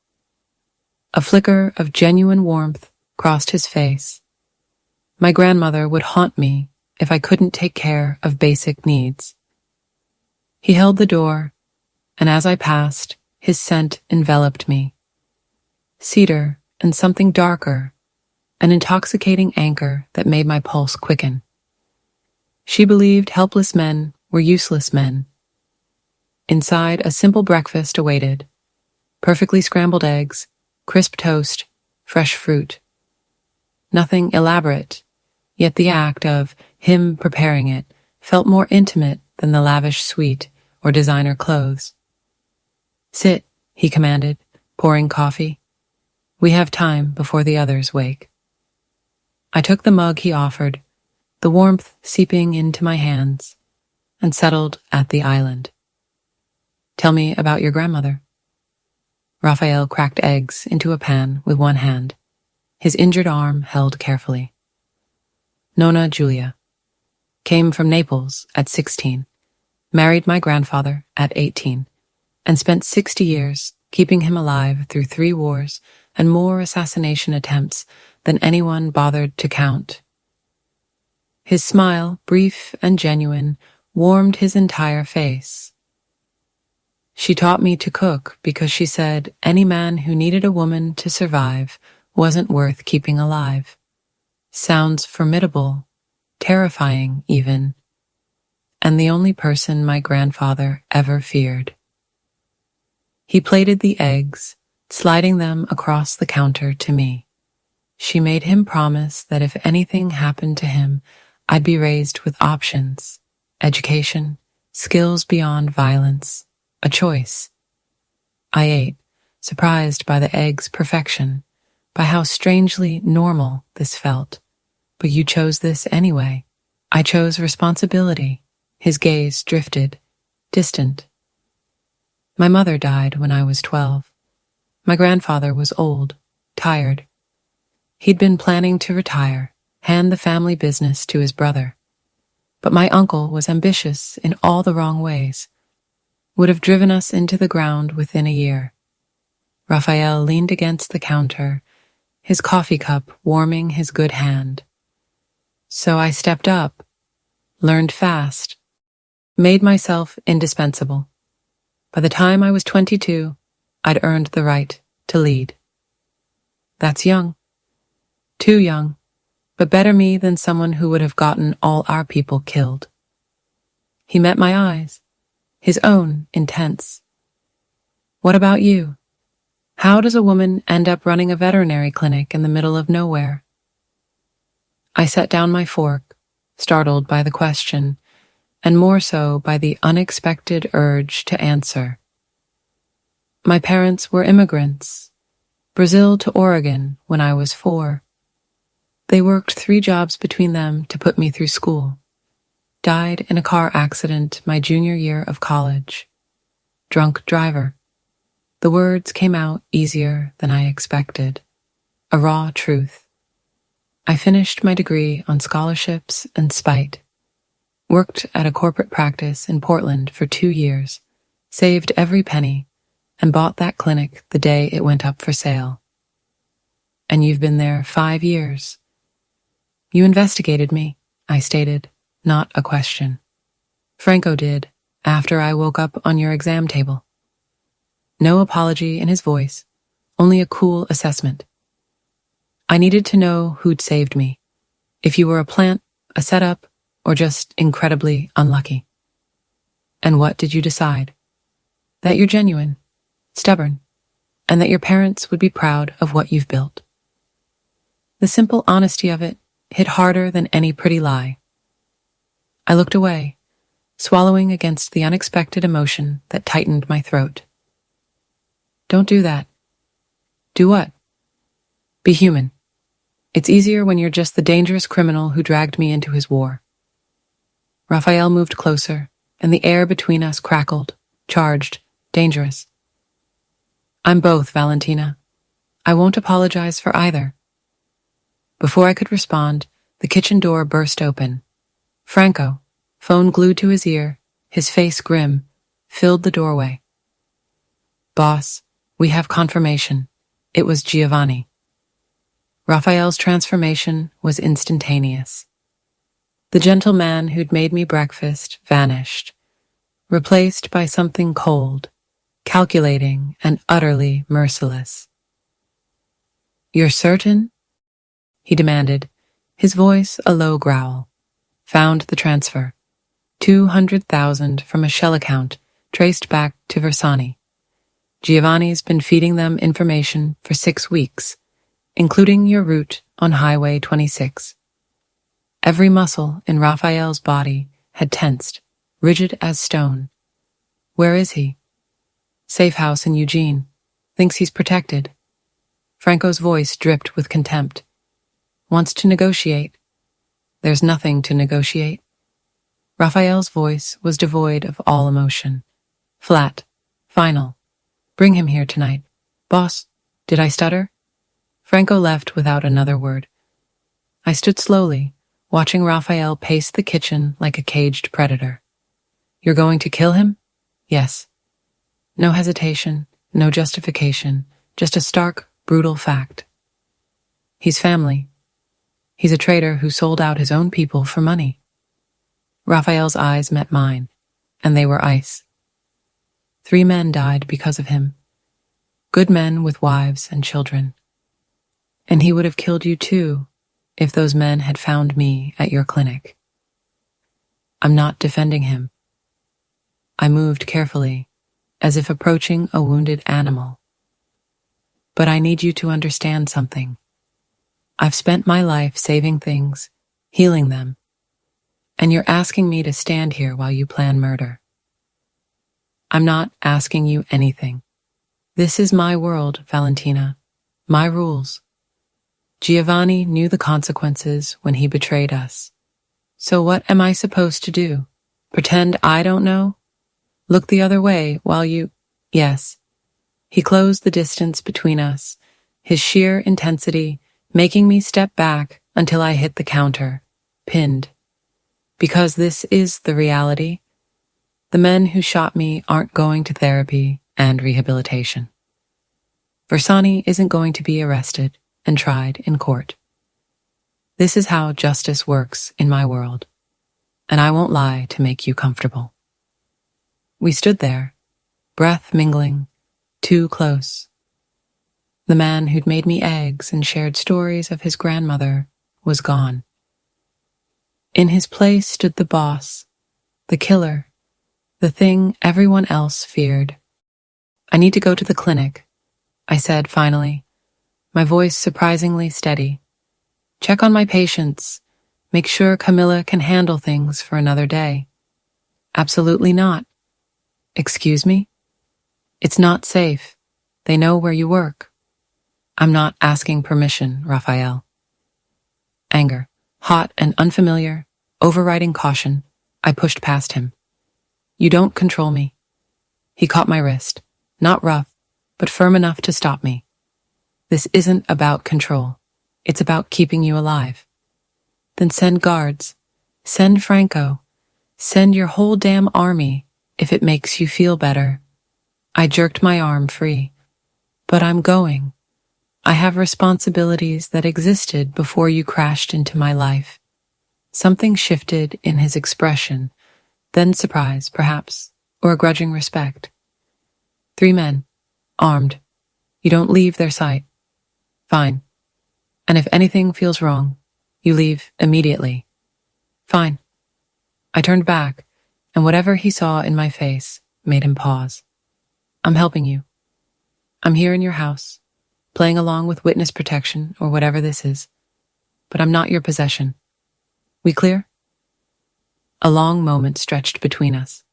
Speaker 1: A flicker of genuine warmth crossed his face. My grandmother would haunt me if I couldn't take care of basic needs. He held the door, and as I passed, his scent enveloped me. Cedar and something darker, an intoxicating anchor that made my pulse quicken. She believed helpless men were useless men. Inside, a simple breakfast awaited: perfectly scrambled eggs, crisp toast, fresh fruit. Nothing elaborate, yet the act of him preparing it felt more intimate than the lavish suite or designer clothes. "Sit," he commanded, pouring coffee. "We have time before the others wake." I took the mug he offered, the warmth seeping into my hands, and settled at the island. "Tell me about your grandmother." Raphael cracked eggs into a pan with one hand, his injured arm held carefully. "Nonna Julia. Came from Naples at 16, married my grandfather at 18, and spent 60 years keeping him alive through 3 wars and more assassination attempts than anyone bothered to count." His smile, brief and genuine, warmed his entire face. "She taught me to cook because she said any man who needed a woman to survive wasn't worth keeping alive." Sounds formidable, terrifying even, and the only person my grandfather ever feared. He plated the eggs, sliding them across the counter to me. She made him promise that if anything happened to him, I'd be raised with options, education, skills beyond violence, a choice. I ate, surprised by the egg's perfection, by how strangely normal this felt. "But you chose this anyway." "I chose responsibility." His gaze drifted, distant. "My mother died when I was 12. My grandfather was old, tired. He'd been planning to retire, hand the family business to his brother. But my uncle was ambitious in all the wrong ways, would have driven us into the ground within a year." Raphael leaned against the counter, his coffee cup warming his good hand. "So I stepped up, learned fast, made myself indispensable. By the time I was 22, I'd earned the right to lead. That's young. Too young, but better me than someone who would have gotten all our people killed. He met my eyes, his own intense. What about you? How does a woman end up running a veterinary clinic in the middle of nowhere? I set down my fork, startled by the question, and more so by the unexpected urge to answer. My parents were immigrants, Brazil to Oregon when I was 4. They worked 3 jobs between them to put me through school. Died in a car accident my junior year of college. Drunk driver. The words came out easier than I expected. A raw truth. I finished my degree on scholarships and spite. Worked at a corporate practice in Portland for 2 years, saved every penny, and bought that clinic the day it went up for sale. And you've been there 5 years. You investigated me, I stated, not a question. Franco did, after I woke up on your exam table. No apology in his voice, only a cool assessment. I needed to know who'd saved me, if you were a plant, a setup, or just incredibly unlucky. And what did you decide? That you're genuine, stubborn, and that your parents would be proud of what you've built. The simple honesty of it hit harder than any pretty lie. I looked away, swallowing against the unexpected emotion that tightened my throat. Don't do that. Do what? Be human. It's easier when you're just the dangerous criminal who dragged me into his war. Raphael moved closer, and the air between us crackled, charged, dangerous. I'm both, Valentina. I won't apologize for either. Before I could respond, the kitchen door burst open. Franco, phone glued to his ear, his face grim, filled the doorway. Boss, we have confirmation. It was Giovanni. Raphael's transformation was instantaneous. The gentle man who'd made me breakfast vanished, replaced by something cold, calculating and utterly merciless. You're certain? He demanded, his voice a low growl. Found the transfer. 200,000 from a shell account traced back to Versani. Giovanni's been feeding them information for 6 weeks, including your route on Highway 26. Every muscle in Raphael's body had tensed, rigid as stone. Where is he? Safe house in Eugene. Thinks he's protected. Franco's voice dripped with contempt. Wants to negotiate. There's nothing to negotiate. Raphael's voice was devoid of all emotion. Flat. Final. Bring him here tonight. Boss, did I stutter? Franco left without another word. I stood slowly, watching Raphael pace the kitchen like a caged predator. You're going to kill him? Yes. No hesitation, no justification, just a stark, brutal fact. He's family. He's a traitor who sold out his own people for money. Raphael's eyes met mine, and they were ice. 3 men died because of him. Good men with wives and children. And he would have killed you too, if those men had found me at your clinic. I'm not defending him. I moved carefully, as if approaching a wounded animal. But I need you to understand something. I've spent my life saving things, healing them, and you're asking me to stand here while you plan murder. I'm not asking you anything. This is my world, Valentina. My rules. Giovanni knew the consequences when he betrayed us. So what am I supposed to do? Pretend I don't know? Look the other way while you... Yes. He closed the distance between us, his sheer intensity making me step back until I hit the counter, pinned. Because this is the reality. The men who shot me aren't going to therapy and rehabilitation. Versani isn't going to be arrested and tried in court. This is how justice works in my world, and I won't lie to make you comfortable. We stood there, breath mingling, too close. The man who'd made me eggs and shared stories of his grandmother was gone. In his place stood the boss, the killer, the thing everyone else feared. "I need to go to the clinic," I said finally, my voice surprisingly steady. "Check on my patients. Make sure Camilla can handle things for another day." "Absolutely not." "Excuse me?" "It's not safe. They know where you work." "I'm not asking permission, Raphael." Anger, hot and unfamiliar, overriding caution, I pushed past him. "You don't control me." He caught my wrist, not rough, but firm enough to stop me. "This isn't about control. It's about keeping you alive." "Then send guards. Send Franco. Send your whole damn army if it makes you feel better." I jerked my arm free. "But I'm going. I have responsibilities that existed before you crashed into my life." Something shifted in his expression, then surprise, perhaps, or a grudging respect. "3 men, armed. You don't leave their sight." "Fine. And if anything feels wrong, you leave immediately." "Fine." I turned back, and whatever he saw in my face made him pause. "I'm helping you. I'm here in your house, playing along with witness protection or whatever this is, but I'm not your possession. We clear?" A long moment stretched between us.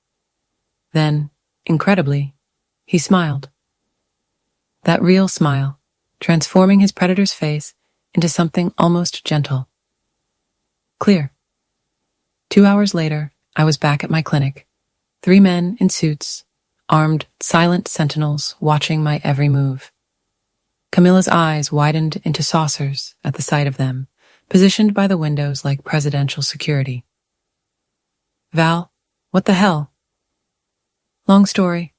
Speaker 1: Then, incredibly, he smiled. That real smile, transforming his predator's face into something almost gentle. Clear. 2 hours later, I was back at my clinic. 3 men in suits, armed, silent sentinels watching my every move. Camilla's eyes widened into saucers at the sight of them, positioned by the windows like presidential security. "Val, what the hell?" "Long story."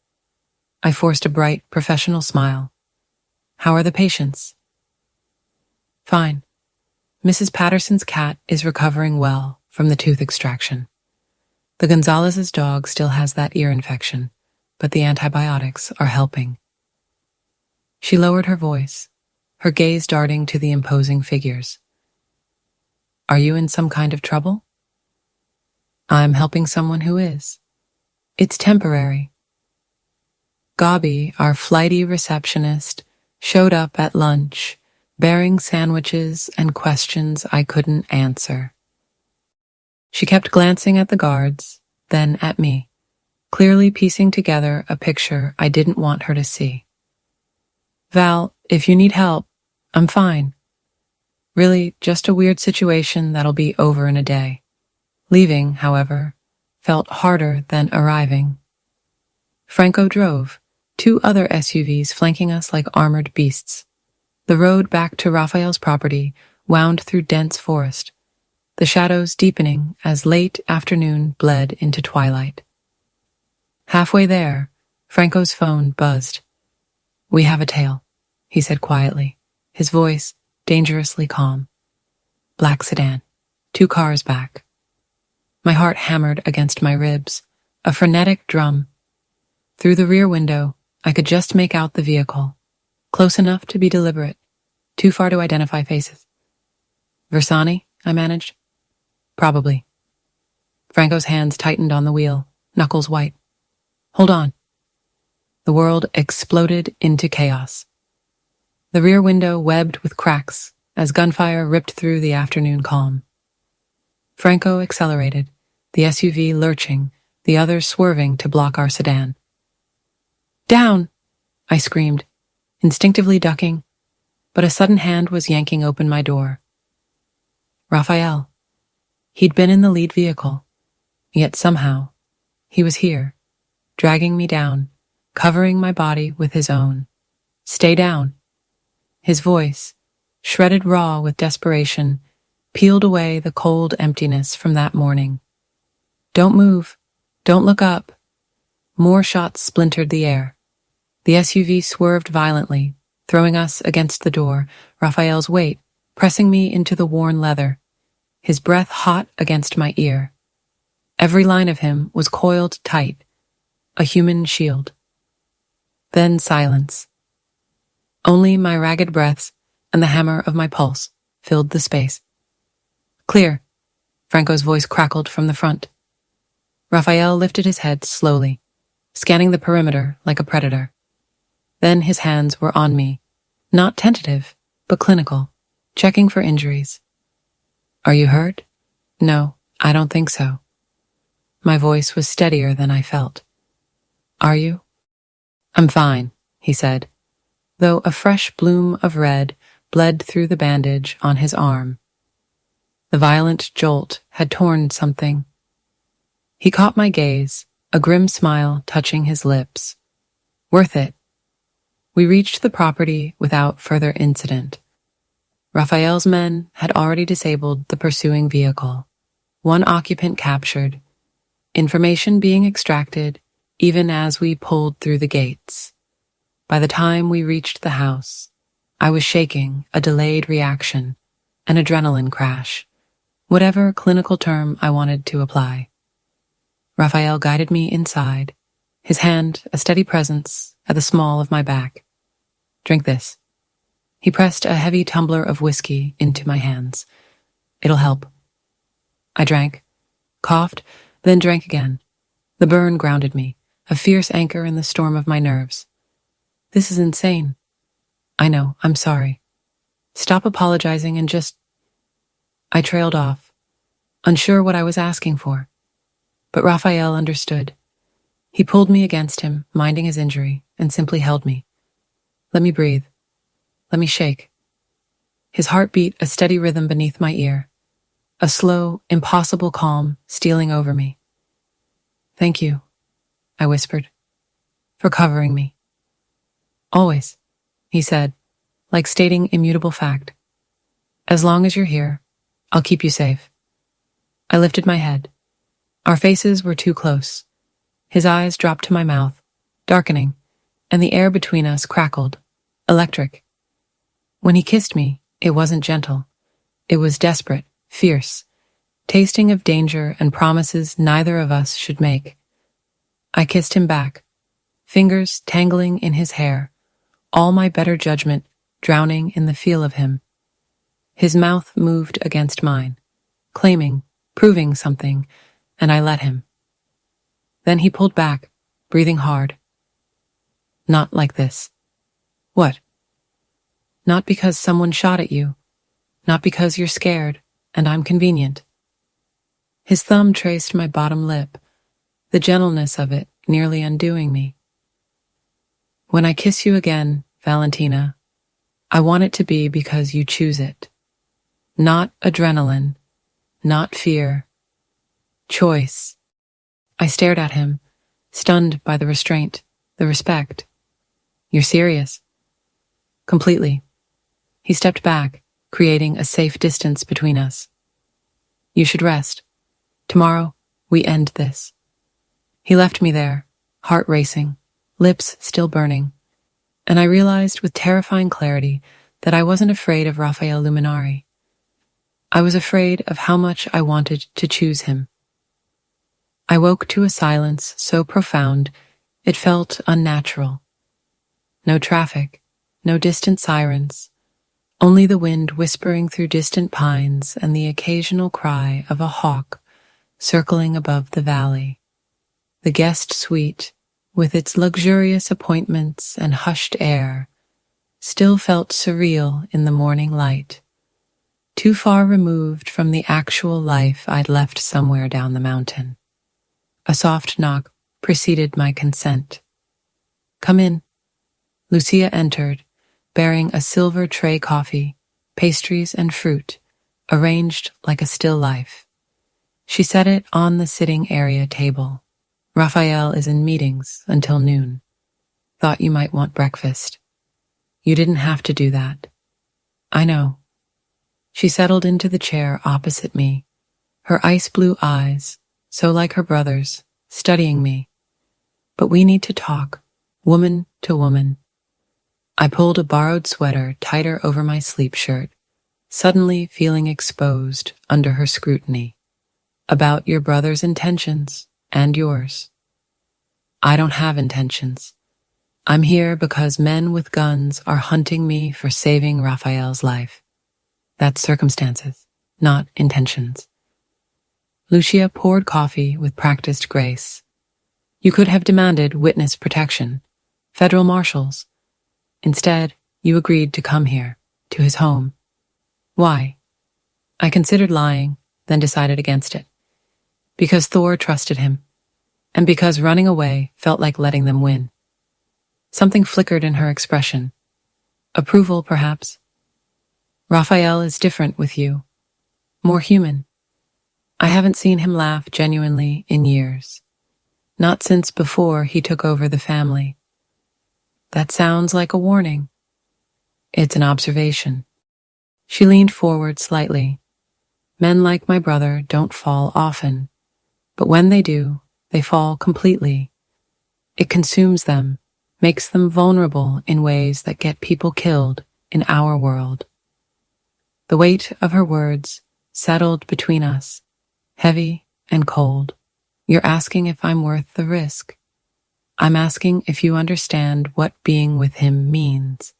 Speaker 1: I forced a bright, professional smile. "How are the patients?" "Fine. Mrs. Patterson's cat is recovering well from the tooth extraction. The Gonzalez's dog still has that ear infection, but the antibiotics are helping." She lowered her voice, her gaze darting to the imposing figures. "Are you in some kind of trouble?" "I'm helping someone who is. It's temporary." Gabi, our flighty receptionist, showed up at lunch, bearing sandwiches and questions I couldn't answer. She kept glancing at the guards, then at me, clearly piecing together a picture I didn't want her to see. "Val, if you need help, I'm fine. Really, just a weird situation that'll be over in a day." Leaving, however, felt harder than arriving. Franco drove, 2 other SUVs flanking us like armored beasts. The road back to Raphael's property wound through dense forest, the shadows deepening as late afternoon bled into twilight. Halfway there, Franco's phone buzzed. "We have a tail," he said quietly, his voice dangerously calm. "Black sedan, 2 cars back." My heart hammered against my ribs, a frenetic drum. Through the rear window, I could just make out the vehicle, close enough to be deliberate, too far to identify faces. "Versani?" I managed. "Probably." Franco's hands tightened on the wheel, knuckles white. "Hold on." The world exploded into chaos. The rear window webbed with cracks as gunfire ripped through the afternoon calm. Franco accelerated, the SUV lurching, the others swerving to block our sedan. "Down!" I screamed, instinctively ducking, but a sudden hand was yanking open my door. Raphael. He'd been in the lead vehicle, yet somehow, he was here, dragging me down, covering my body with his own. "Stay down." His voice, shredded raw with desperation, peeled away the cold emptiness from that morning. "Don't move. Don't look up." More shots splintered the air. The SUV swerved violently, throwing us against the door, Raphael's weight pressing me into the worn leather, his breath hot against my ear. Every line of him was coiled tight, a human shield. Then silence. Only my ragged breaths and the hammer of my pulse filled the space. Clear, Franco's voice crackled from the front. Raphael lifted his head slowly, scanning the perimeter like a predator. Then his hands were on me, not tentative, but clinical, checking for injuries. Are you hurt? No, I don't think so. My voice was steadier than I felt. Are you? I'm fine, he said, though a fresh bloom of red bled through the bandage on his arm. The violent jolt had torn something. He caught my gaze, a grim smile touching his lips. Worth it. We reached the property without further incident. Raphael's men had already disabled the pursuing vehicle. One occupant captured, information being extracted even as we pulled through the gates. By the time we reached the house, I was shaking, a delayed reaction, an adrenaline crash, whatever clinical term I wanted to apply. Raphael guided me inside, his hand a steady presence at the small of my back. Drink this. He pressed a heavy tumbler of whiskey into my hands. It'll help. I drank, coughed, then drank again. The burn grounded me, a fierce anchor in the storm of my nerves. This is insane. I know, I'm sorry. Stop apologizing and just... I trailed off, unsure what I was asking for. But Raphael understood. He pulled me against him, minding his injury, and simply held me. Let me breathe. Let me shake. His heart beat a steady rhythm beneath my ear, a slow, impossible calm stealing over me. Thank you, I whispered, for covering me. Always, he said, like stating immutable fact. As long as you're here, I'll keep you safe. I lifted my head. Our faces were too close. His eyes dropped to my mouth, darkening, and the air between us crackled, electric. When he kissed me, it wasn't gentle. It was desperate, fierce, tasting of danger and promises neither of us should make. I kissed him back, fingers tangling in his hair, all my better judgment drowning in the feel of him. His mouth moved against mine, claiming, proving something, and I let him. Then he pulled back, breathing hard. Not like this. What? Not because someone shot at you. Not because you're scared, and I'm convenient. His thumb traced my bottom lip, the gentleness of it nearly undoing me. When I kiss you again, Valentina, I want it to be because you choose it. Not adrenaline, not fear. Choice. I stared at him, stunned by the restraint, the respect. You're serious? Completely. He stepped back, creating a safe distance between us. You should rest. Tomorrow, we end this. He left me there, heart racing, lips still burning, and I realized with terrifying clarity that I wasn't afraid of Raphael Luminari. I was afraid of how much I wanted to choose him. I woke to a silence so profound it felt unnatural. No traffic, no distant sirens, only the wind whispering through distant pines and the occasional cry of a hawk circling above the valley. The guest suite, with its luxurious appointments and hushed air, still felt surreal in the morning light, too far removed from the actual life I'd left somewhere down the mountain. A soft knock preceded my consent. Come in. Lucia entered, bearing a silver tray coffee, pastries, and fruit, arranged like a still life. She set it on the sitting area table. Raphael is in meetings until noon. Thought you might want breakfast. You didn't have to do that. I know. She settled into the chair opposite me, her ice blue eyes, so like her brother's, studying me. But we need to talk, woman to woman. I pulled a borrowed sweater tighter over my sleep shirt, suddenly feeling exposed under her scrutiny. About your brother's intentions and yours. I don't have intentions. I'm here because men with guns are hunting me for saving Raphael's life. That's circumstances, not intentions. Lucia poured coffee with practiced grace. You could have demanded witness protection, federal marshals. Instead, you agreed to come here, to his home. Why? I considered lying, then decided against it. Because Thor trusted him, and because running away felt like letting them win. Something flickered in her expression. Approval, perhaps. Raphael is different with you. More human. I haven't seen him laugh genuinely in years. Not since before he took over the family. That sounds like a warning. It's an observation. She leaned forward slightly. Men like my brother don't fall often, but when they do, they fall completely. It consumes them, makes them vulnerable in ways that get people killed in our world. The weight of her words settled between us, heavy and cold. You're asking if I'm worth the risk. I'm asking if you understand what being with him means,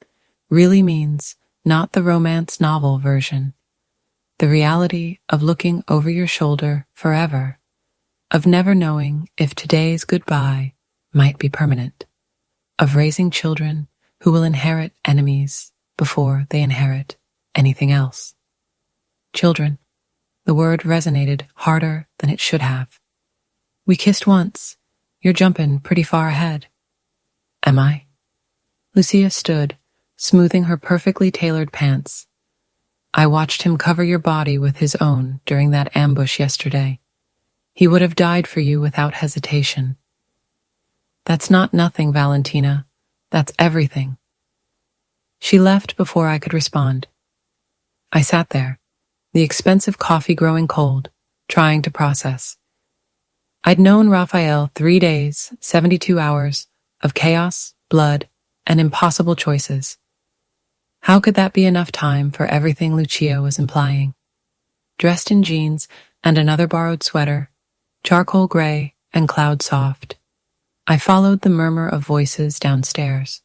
Speaker 1: really means, not the romance novel version. The reality of looking over your shoulder forever, of never knowing if today's goodbye might be permanent, of raising children who will inherit enemies before they inherit anything else. Children, the word resonated harder than it should have. We kissed once. You're jumping pretty far ahead. Am I? Lucia stood, smoothing her perfectly tailored pants. I watched him cover your body with his own during that ambush yesterday. He would have died for you without hesitation. That's not nothing, Valentina. That's everything. She left before I could respond. I sat there, the expensive coffee growing cold, trying to process. I'd known Raphael 3 days, 72 hours, of chaos, blood, and impossible choices. How could that be enough time for everything Lucia was implying? Dressed in jeans and another borrowed sweater, charcoal gray and cloud soft, I followed the murmur of voices downstairs.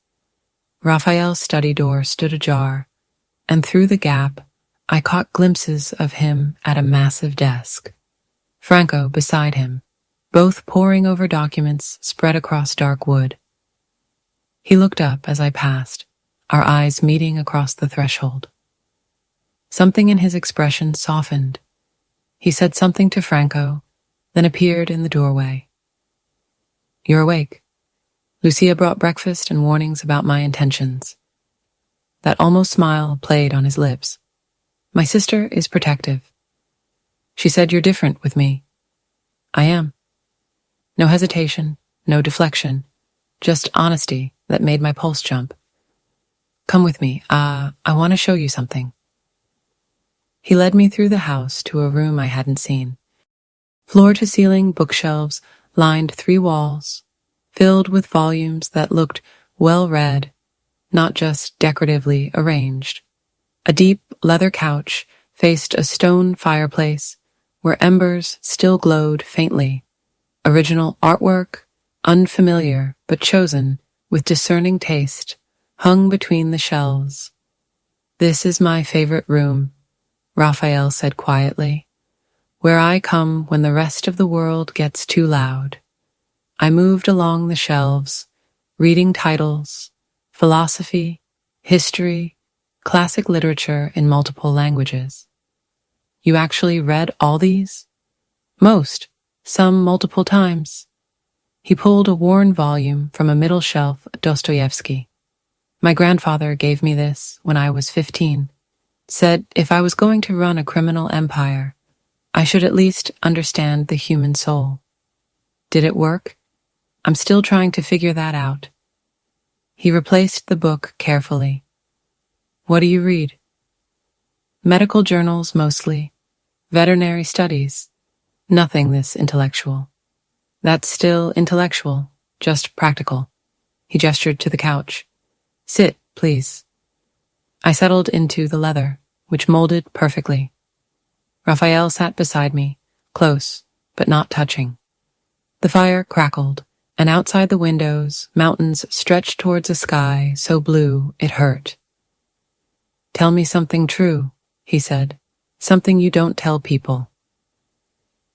Speaker 1: Raphael's study door stood ajar, and through the gap, I caught glimpses of him at a massive desk. Franco beside him, both poring over documents spread across dark wood. He looked up as I passed, our eyes meeting across the threshold. Something in his expression softened. He said something to Franco, then appeared in the doorway. You're awake. Lucia brought breakfast and warnings about my intentions. That almost smile played on his lips. My sister is protective. She said you're different with me. I am. No hesitation, no deflection, just honesty that made my pulse jump. Come with me. I want to show you something. He led me through the house to a room I hadn't seen. Floor-to-ceiling bookshelves lined 3 walls, filled with volumes that looked well-read, not just decoratively arranged. A deep leather couch faced a stone fireplace where embers still glowed faintly. Original artwork, unfamiliar but chosen with discerning taste, hung between the shelves. This is my favorite room, Raphael said quietly, where I come when the rest of the world gets too loud. I moved along the shelves, reading titles, philosophy, history, classic literature in multiple languages. You actually read all these? Most, some multiple times. He pulled a worn volume from a middle shelf, Dostoevsky. My grandfather gave me this when I was 15. Said if I was going to run a criminal empire, I should at least understand the human soul. Did it work? I'm still trying to figure that out. He replaced the book carefully. What do you read? Medical journals mostly. Veterinary studies. Nothing this intellectual. That's still intellectual, just practical. He gestured to the couch. Sit, please. I settled into the leather, which molded perfectly. Raphael sat beside me, close, but not touching. The fire crackled, and outside the windows, mountains stretched towards a sky so blue it hurt. "Tell me something true," he said, "something you don't tell people."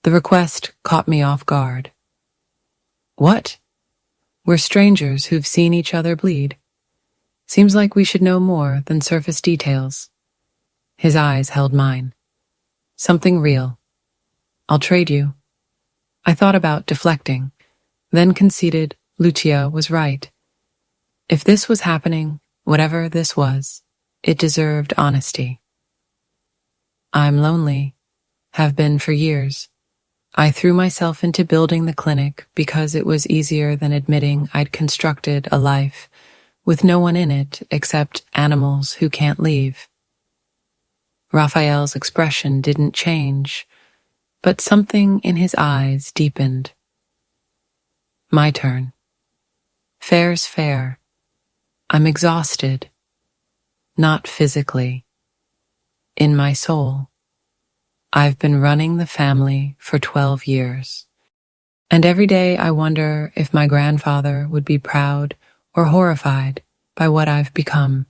Speaker 1: The request caught me off guard. "What? We're strangers who've seen each other bleed. Seems like we should know more than surface details." His eyes held mine. "Something real. I'll trade you." I thought about deflecting, then conceded Lucia was right. If this was happening, whatever this was, it deserved honesty. "I'm lonely. Have been for years. I threw myself into building the clinic because it was easier than admitting I'd constructed a life with no one in it except animals who can't leave." Raphael's expression didn't change, but something in his eyes deepened. "My turn. Fair's fair. I'm exhausted. Not physically. In my soul. I've been running the family for 12 years. And every day I wonder if my grandfather would be proud or horrified by what I've become."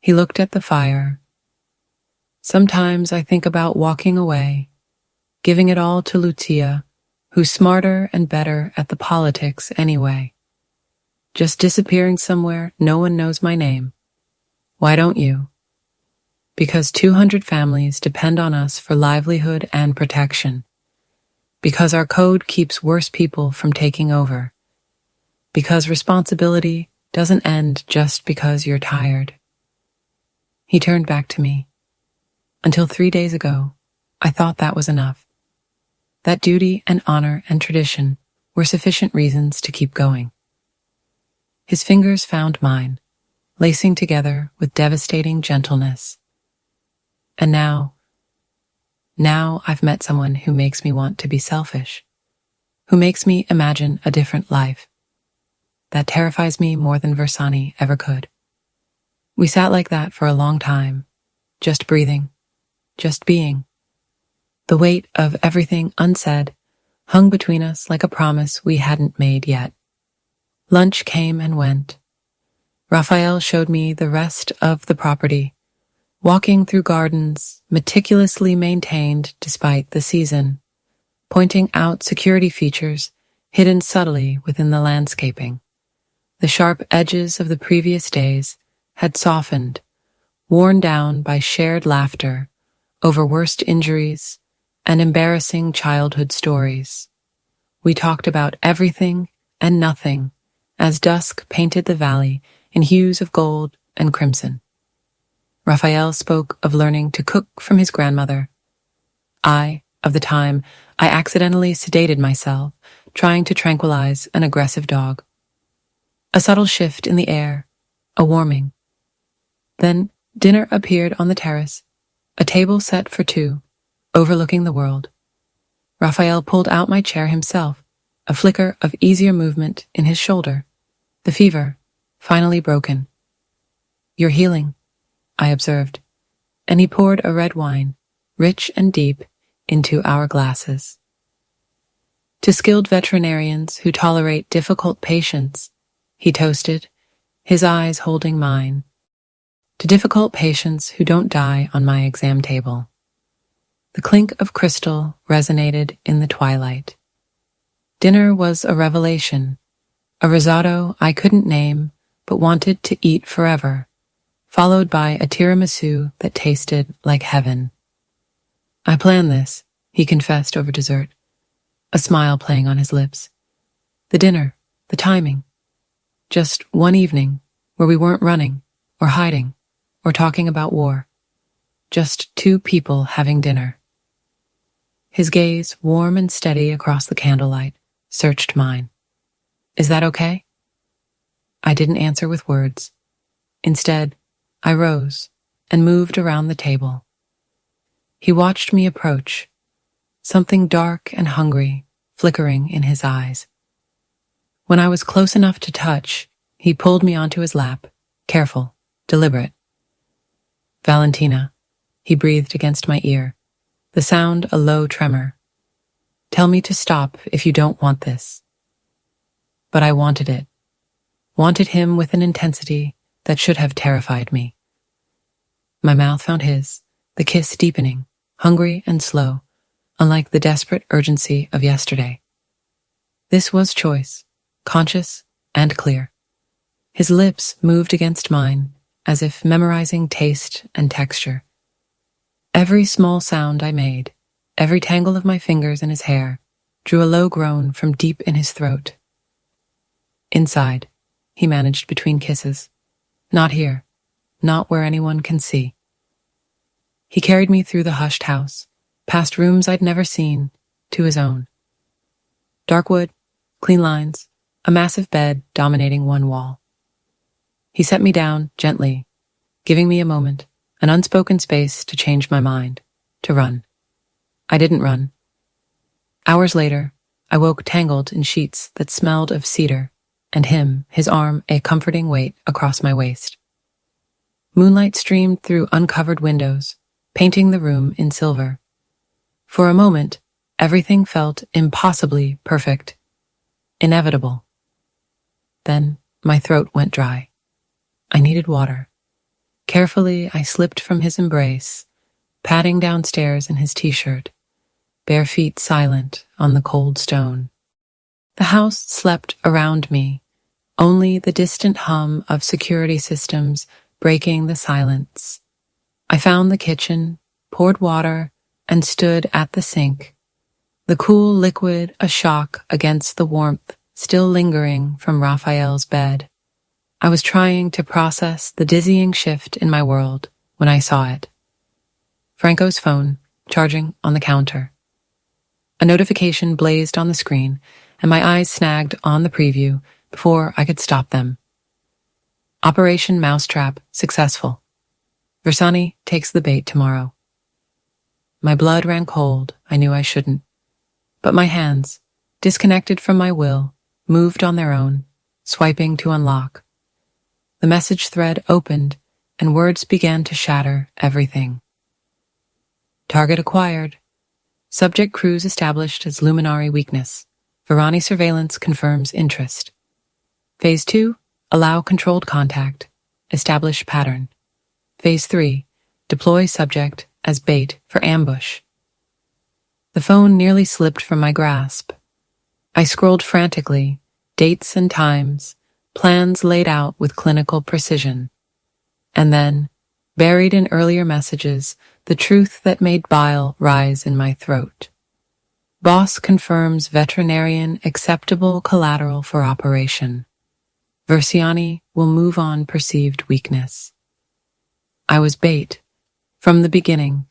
Speaker 1: He looked at the fire. "Sometimes I think about walking away, giving it all to Lucia, who's smarter and better at the politics anyway. Just disappearing somewhere, no one knows my name. Why don't you? Because 200 families depend on us for livelihood and protection. Because our code keeps worse people from taking over. Because responsibility doesn't end just because you're tired." He turned back to me. "Until 3 days ago, I thought that was enough. That duty and honor and tradition were sufficient reasons to keep going." His fingers found mine, lacing together with devastating gentleness. "And now I've met someone who makes me want to be selfish, who makes me imagine a different life. That terrifies me more than Versani ever could." We sat like that for a long time, just breathing, just being. The weight of everything unsaid hung between us like a promise we hadn't made yet. Lunch came and went. Raphael showed me the rest of the property, walking through gardens meticulously maintained despite the season, pointing out security features hidden subtly within the landscaping. The sharp edges of the previous days had softened, worn down by shared laughter over worst injuries and embarrassing childhood stories. We talked about everything and nothing as dusk painted the valley in hues of gold and crimson. Raphael spoke of learning to cook from his grandmother. I, of the time I accidentally sedated myself, trying to tranquilize an aggressive dog. A subtle shift in the air, a warming. Then dinner appeared on the terrace, a table set for two, overlooking the world. Raphael pulled out my chair himself, a flicker of easier movement in his shoulder. The fever, finally broken. "You're healing," I observed, and he poured a red wine, rich and deep, into our glasses. "To skilled veterinarians who tolerate difficult patients," he toasted, his eyes holding mine. "To difficult patients who don't die on my exam table." The clink of crystal resonated in the twilight. Dinner was a revelation, a risotto I couldn't name but wanted to eat forever, followed by a tiramisu that tasted like heaven. "I planned this," he confessed over dessert, a smile playing on his lips. "The dinner, the timing. Just one evening where we weren't running or hiding or talking about war. Just two people having dinner." His gaze, warm and steady across the candlelight, searched mine. "Is that okay?" I didn't answer with words. Instead, I rose and moved around the table. He watched me approach, something dark and hungry flickering in his eyes. When I was close enough to touch, he pulled me onto his lap, careful, deliberate. "Valentina," he breathed against my ear, the sound a low tremor. "Tell me to stop if you don't want this." but I wanted it. Wanted him with an intensity that should have terrified me. My mouth found his, the kiss deepening, hungry and slow, unlike the desperate urgency of yesterday. This was choice, conscious and clear. His lips moved against mine, as if memorizing taste and texture. Every small sound I made, every tangle of my fingers in his hair, drew a low groan from deep in his throat. Inside, he managed between kisses. Not here, not where anyone can see. He carried me through the hushed house, past rooms I'd never seen, to his own. Dark wood, clean lines, a massive bed dominating one wall. He set me down gently, giving me a moment, an unspoken space to change my mind, to run. I didn't run. Hours later, I woke tangled in sheets that smelled of cedar, and him, his arm a comforting weight across my waist. Moonlight streamed through uncovered windows, painting the room in silver. For a moment, everything felt impossibly perfect, inevitable. Then my throat went dry. I needed water. Carefully, I slipped from his embrace, padding downstairs in his t-shirt, bare feet silent on the cold stone. The house slept around me, only the distant hum of security systems breaking the silence. I found the kitchen, poured water, and stood at the sink, the cool liquid a shock against the warmth still lingering from Raphael's bed. I was trying to process the dizzying shift in my world when I saw it. Franco's phone, charging on the counter. A notification blazed on the screen, and my eyes snagged on the preview before I could stop them. Operation Mousetrap successful. Versani takes the bait tomorrow. My blood ran cold, I knew I shouldn't. But my hands, disconnected from my will, moved on their own, swiping to unlock. The message thread opened, and words began to shatter everything. Target acquired. Subject Cruz established as luminary weakness. Varani surveillance confirms interest. Phase 2, allow controlled contact. Establish pattern. Phase 3, deploy subject as bait for ambush. The phone nearly slipped from my grasp. I scrolled frantically, dates and times, plans laid out with clinical precision. And then, buried in earlier messages, the truth that made bile rise in my throat. Boss confirms veterinarian acceptable collateral for operation. Versiani will move on perceived weakness. I was bait. From the beginning.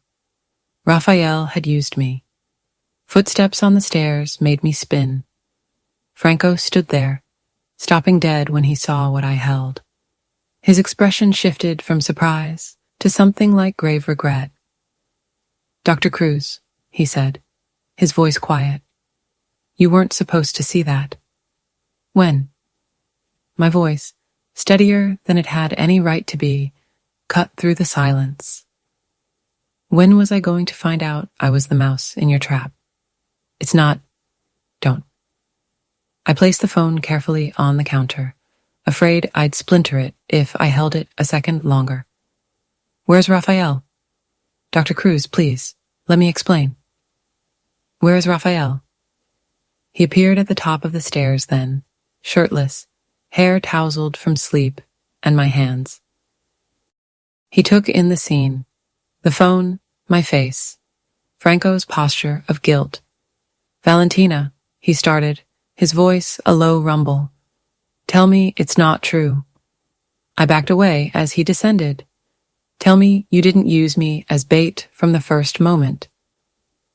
Speaker 1: Raphael had used me. Footsteps on the stairs made me spin. Franco stood there, stopping dead when he saw what I held. His expression shifted from surprise to something like grave regret. "Dr. Cruz," he said, his voice quiet. "You weren't supposed to see that." "When?" My voice, steadier than it had any right to be, cut through the silence. "When was I going to find out I was the mouse in your trap? It's not... Don't." I placed the phone carefully on the counter, afraid I'd splinter it if I held it a second longer. "Where's Raphael?" "Dr. Cruz, please, let me explain." "Where is Raphael?" He appeared at the top of the stairs then, shirtless, hair tousled from sleep, and my hands. He took in the scene, the phone, my face, Franco's posture of guilt. "Valentina," he started, his voice a low rumble. "Tell me it's not true." I backed away as he descended. "Tell me you didn't use me as bait from the first moment."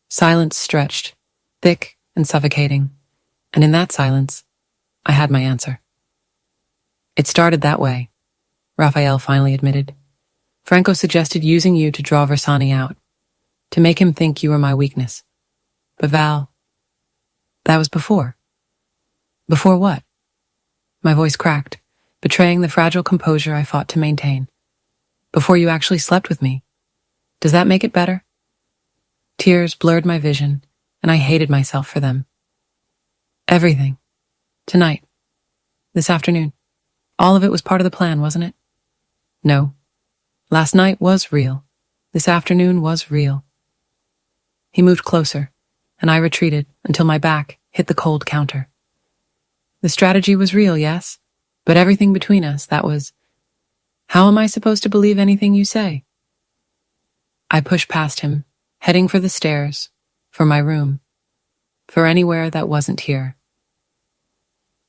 Speaker 1: Silence stretched, thick and suffocating, and in that silence, I had my answer. "It started that way," Raphael finally admitted. "Franco suggested using you to draw Versani out, to make him think you were my weakness. But Val, that was before." "Before what?" My voice cracked, betraying the fragile composure I fought to maintain. "Before you actually slept with me. Does that make it better?" Tears blurred my vision, and I hated myself for them. "Everything. Tonight. This afternoon. All of it was part of the plan, wasn't it? No. Last night was real. This afternoon was real. He moved closer, and I retreated until my back hit the cold counter. The strategy was real, yes, but everything between us, that was... How am I supposed to believe anything you say? I pushed past him, heading for the stairs, for my room, for anywhere that wasn't here.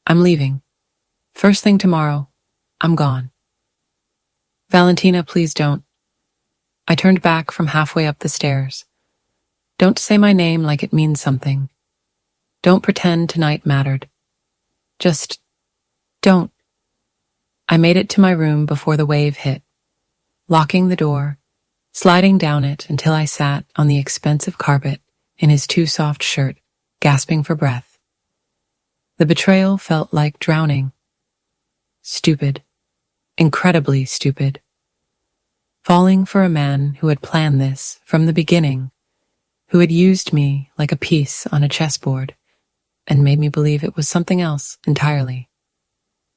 Speaker 1: I'm leaving. First thing tomorrow, I'm gone. Valentina, please don't. I turned back from halfway up the stairs. Don't say my name like it means something. Don't pretend tonight mattered. Just don't. I made it to my room before the wave hit, locking the door, sliding down it until I sat on the expensive carpet in his too soft shirt, gasping for breath. The betrayal felt like drowning. Stupid. Incredibly stupid. Falling for a man who had planned this from the beginning, who had used me like a piece on a chessboard and made me believe it was something else entirely.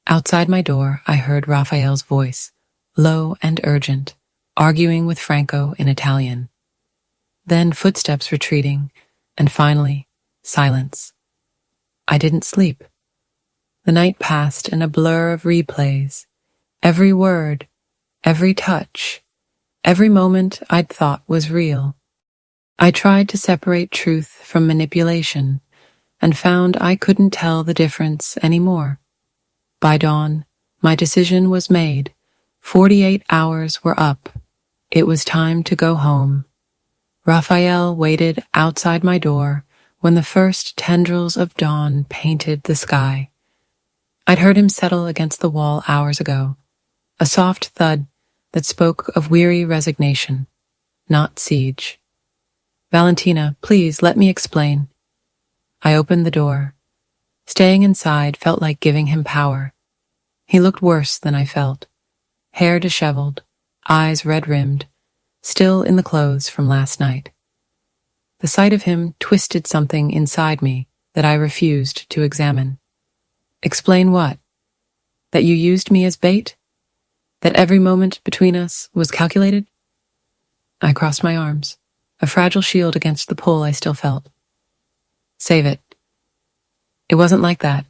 Speaker 1: Outside my door, I heard Raphael's voice, low and urgent, arguing with Franco in Italian. Then footsteps retreating, and finally, silence. I didn't sleep. The night passed in a blur of replays. Every word, every touch, every moment I'd thought was real. I tried to separate truth from manipulation and found I couldn't tell the difference anymore. By dawn, my decision was made. 48 hours were up. It was time to go home. Raphael waited outside my door when the first tendrils of dawn painted the sky. I'd heard him settle against the wall hours ago, a soft thud that spoke of weary resignation, not siege. Valentina, please let me explain. I opened the door. Staying inside felt like giving him power. He looked worse than I felt. Hair disheveled, eyes red-rimmed, still in the clothes from last night. The sight of him twisted something inside me that I refused to examine. Explain what? That you used me as bait? That every moment between us was calculated? I crossed my arms, a fragile shield against the pull I still felt. Save it. It wasn't like that.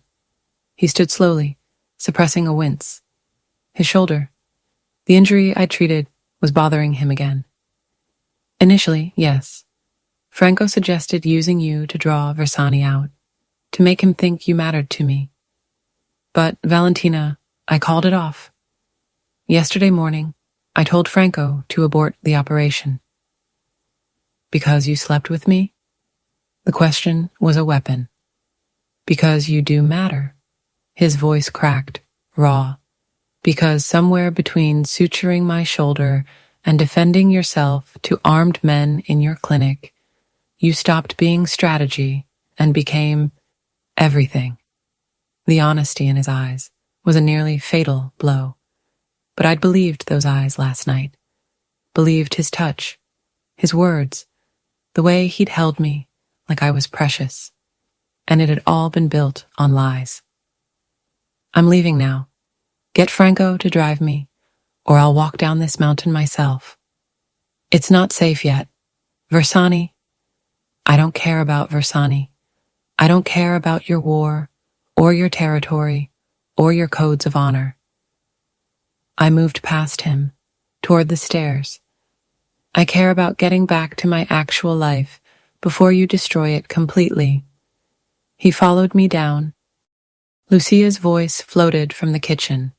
Speaker 1: He stood slowly, suppressing a wince. His shoulder, the injury I'd treated, was bothering him again. Initially, yes. Franco suggested using you to draw Versani out, to make him think you mattered to me. But, Valentina, I called it off. Yesterday morning, I told Franco to abort the operation. Because you slept with me? The question was a weapon. Because you do matter. His voice cracked, raw. Because somewhere between suturing my shoulder and defending yourself to armed men in your clinic, you stopped being strategy and became everything. The honesty in his eyes was a nearly fatal blow. But I'd believed those eyes last night. Believed his touch, his words, the way he'd held me like I was precious. And it had all been built on lies. I'm leaving now. Get Franco to drive me, or I'll walk down this mountain myself. It's not safe yet. Versani. I don't care about Versani. I don't care about your war, or your territory, or your codes of honor. I moved past him, toward the stairs. I care about getting back to my actual life before you destroy it completely. He followed me down. Lucia's voice floated from the kitchen,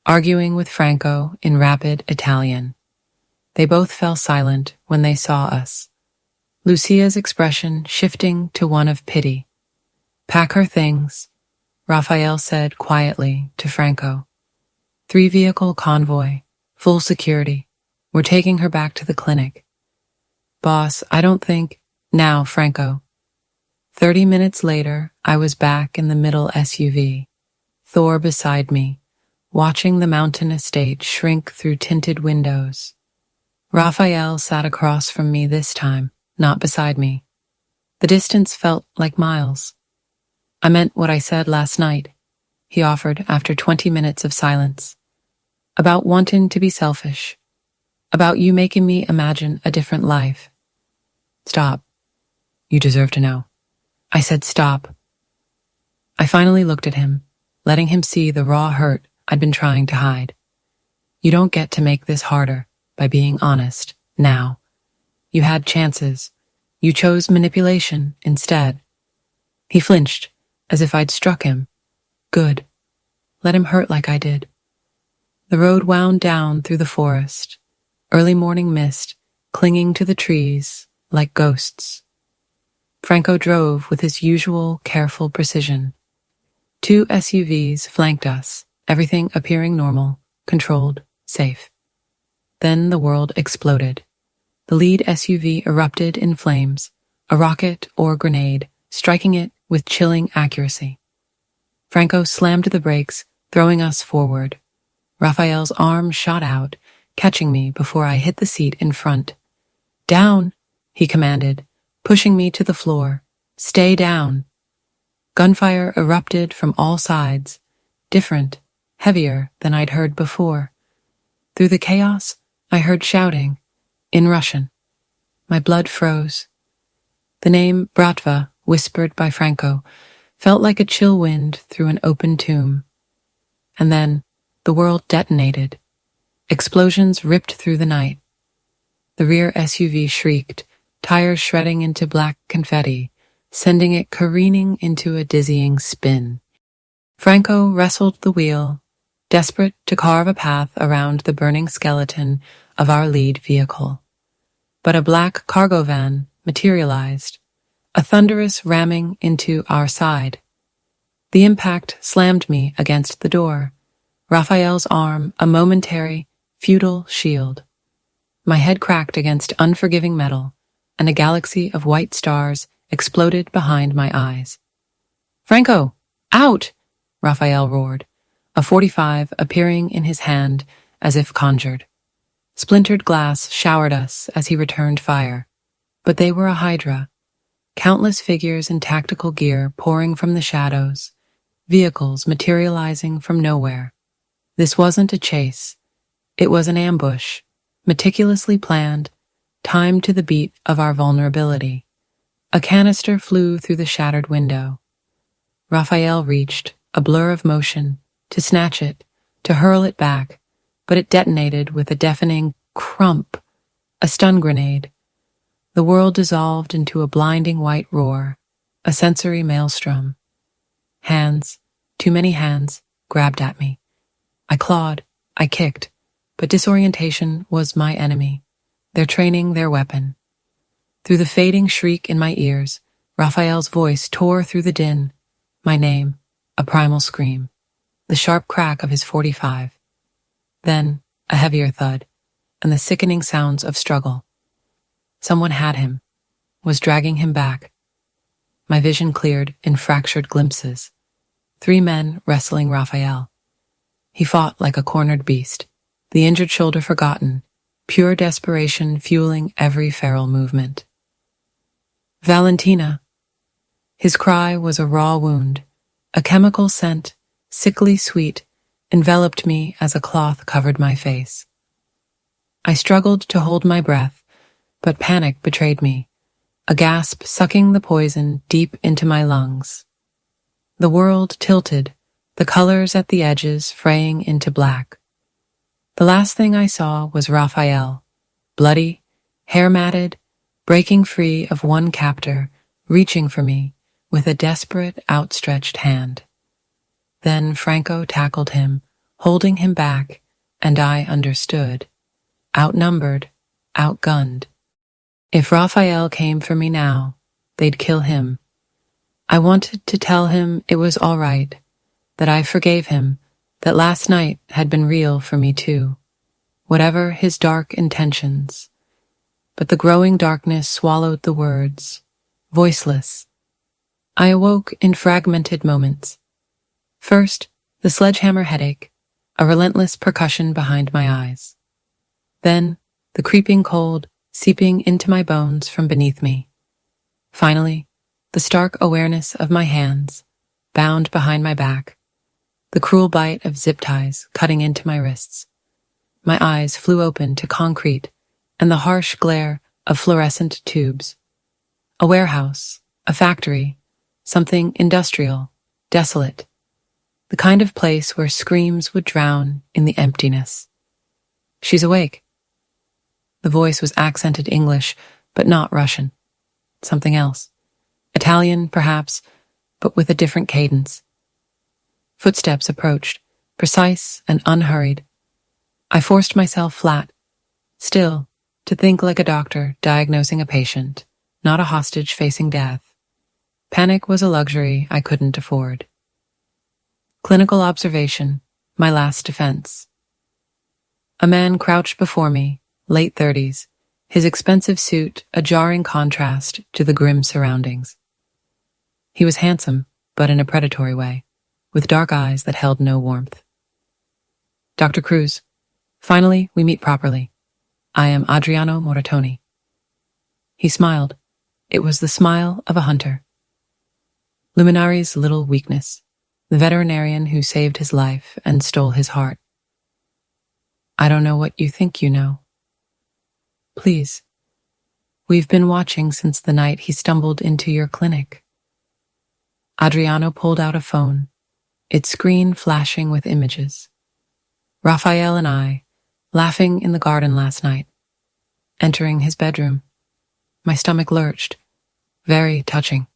Speaker 1: arguing with Franco in rapid Italian. They both fell silent when they saw us. Lucia's expression shifting to one of pity. Pack her things, Raphael said quietly to Franco. 3-vehicle convoy, full security. We're taking her back to the clinic. Boss, I don't think... Now, Franco. 30 minutes later, I was back in the middle SUV, Thor beside me, watching the mountain estate shrink through tinted windows. Raphael sat across from me this time, not beside me. The distance felt like miles. I meant what I said last night. he offered after 20 minutes of silence. About wanting to be selfish. About you making me imagine a different life. Stop. You deserve to know. I said stop. I finally looked at him, letting him see the raw hurt I'd been trying to hide. You don't get to make this harder by being honest now. You had chances. You chose manipulation instead. He flinched, as if I'd struck him. Good. Let him hurt like I did. The road wound down through the forest, early morning mist clinging to the trees like ghosts. Franco drove with his usual careful precision. 2 SUVs flanked us, everything appearing normal, controlled, safe. Then the world exploded. The lead SUV erupted in flames, a rocket or grenade, striking it with chilling accuracy. Franco slammed the brakes, throwing us forward. Raphael's arm shot out, catching me before I hit the seat in front. Down, he commanded, pushing me to the floor. Stay down. Gunfire erupted from all sides, different, heavier than I'd heard before. Through the chaos, I heard shouting, in Russian. My blood froze. The name Bratva, whispered by Franco, felt like a chill wind through an open tomb. And then the world detonated. Explosions ripped through the night. The rear SUV shrieked, tires shredding into black confetti, sending it careening into a dizzying spin. Franco wrestled the wheel, desperate to carve a path around the burning skeleton of our lead vehicle. But a black cargo van materialized, a thunderous ramming into our side. The impact slammed me against the door, Raphael's arm a momentary, futile shield. My head cracked against unforgiving metal, and a galaxy of white stars exploded behind my eyes. Franco, out! Raphael roared, a .45 appearing in his hand as if conjured. Splintered glass showered us as he returned fire, but they were a hydra. Countless figures in tactical gear pouring from the shadows, vehicles materializing from nowhere. This wasn't a chase. It was an ambush, meticulously planned, timed to the beat of our vulnerability. A canister flew through the shattered window. Raphael reached, a blur of motion, to snatch it, to hurl it back, but it detonated with a deafening crump, a stun grenade. The world dissolved into a blinding white roar, a sensory maelstrom. Hands, too many hands, grabbed at me. I clawed, I kicked, but disorientation was my enemy, their training, their weapon. Through the fading shriek in my ears, Raphael's voice tore through the din. My name, a primal scream, the sharp crack of his .45. Then, a heavier thud, and the sickening sounds of struggle. Someone had him, was dragging him back. My vision cleared in fractured glimpses. 3 men wrestling Raphael. He fought like a cornered beast, the injured shoulder forgotten, pure desperation fueling every feral movement. Valentina. His cry was a raw wound. A chemical scent, sickly sweet, enveloped me as a cloth covered my face. I struggled to hold my breath, but panic betrayed me, a gasp sucking the poison deep into my lungs. The world tilted, the colors at the edges fraying into black. The last thing I saw was Raphael, bloody, hair matted, breaking free of one captor, reaching for me with a desperate, outstretched hand. Then Franco tackled him, holding him back, and I understood. Outnumbered, outgunned. If Raphael came for me now, they'd kill him. I wanted to tell him it was all right, that I forgave him, that last night had been real for me too, whatever his dark intentions. But the growing darkness swallowed the words, voiceless. I awoke in fragmented moments. First, the sledgehammer headache, a relentless percussion behind my eyes. Then, the creeping cold seeping into my bones from beneath me. Finally, the stark awareness of my hands, bound behind my back, the cruel bite of zip ties cutting into my wrists. My eyes flew open to concrete and the harsh glare of fluorescent tubes. A warehouse, a factory, something industrial, desolate. The kind of place where screams would drown in the emptiness. She's awake. The voice was accented English, but not Russian. Something else. Italian, perhaps, but with a different cadence. Footsteps approached, precise and unhurried. I forced myself flat, still, to think like a doctor diagnosing a patient, not a hostage facing death. Panic was a luxury I couldn't afford. Clinical observation, my last defense. A man crouched before me, late 30s, his expensive suit a jarring contrast to the grim surroundings. He was handsome, but in a predatory way, with dark eyes that held no warmth. Dr. Cruz, finally we meet properly. I am Adriano Moratoni. He smiled. It was the smile of a hunter. Luminari's little weakness, the veterinarian who saved his life and stole his heart. I don't know what you think you know. Please. We've been watching since the night he stumbled into your clinic. Adriano pulled out a phone, its screen flashing with images. Raphael and I, laughing in the garden last night, entering his bedroom. My stomach lurched. Very touching.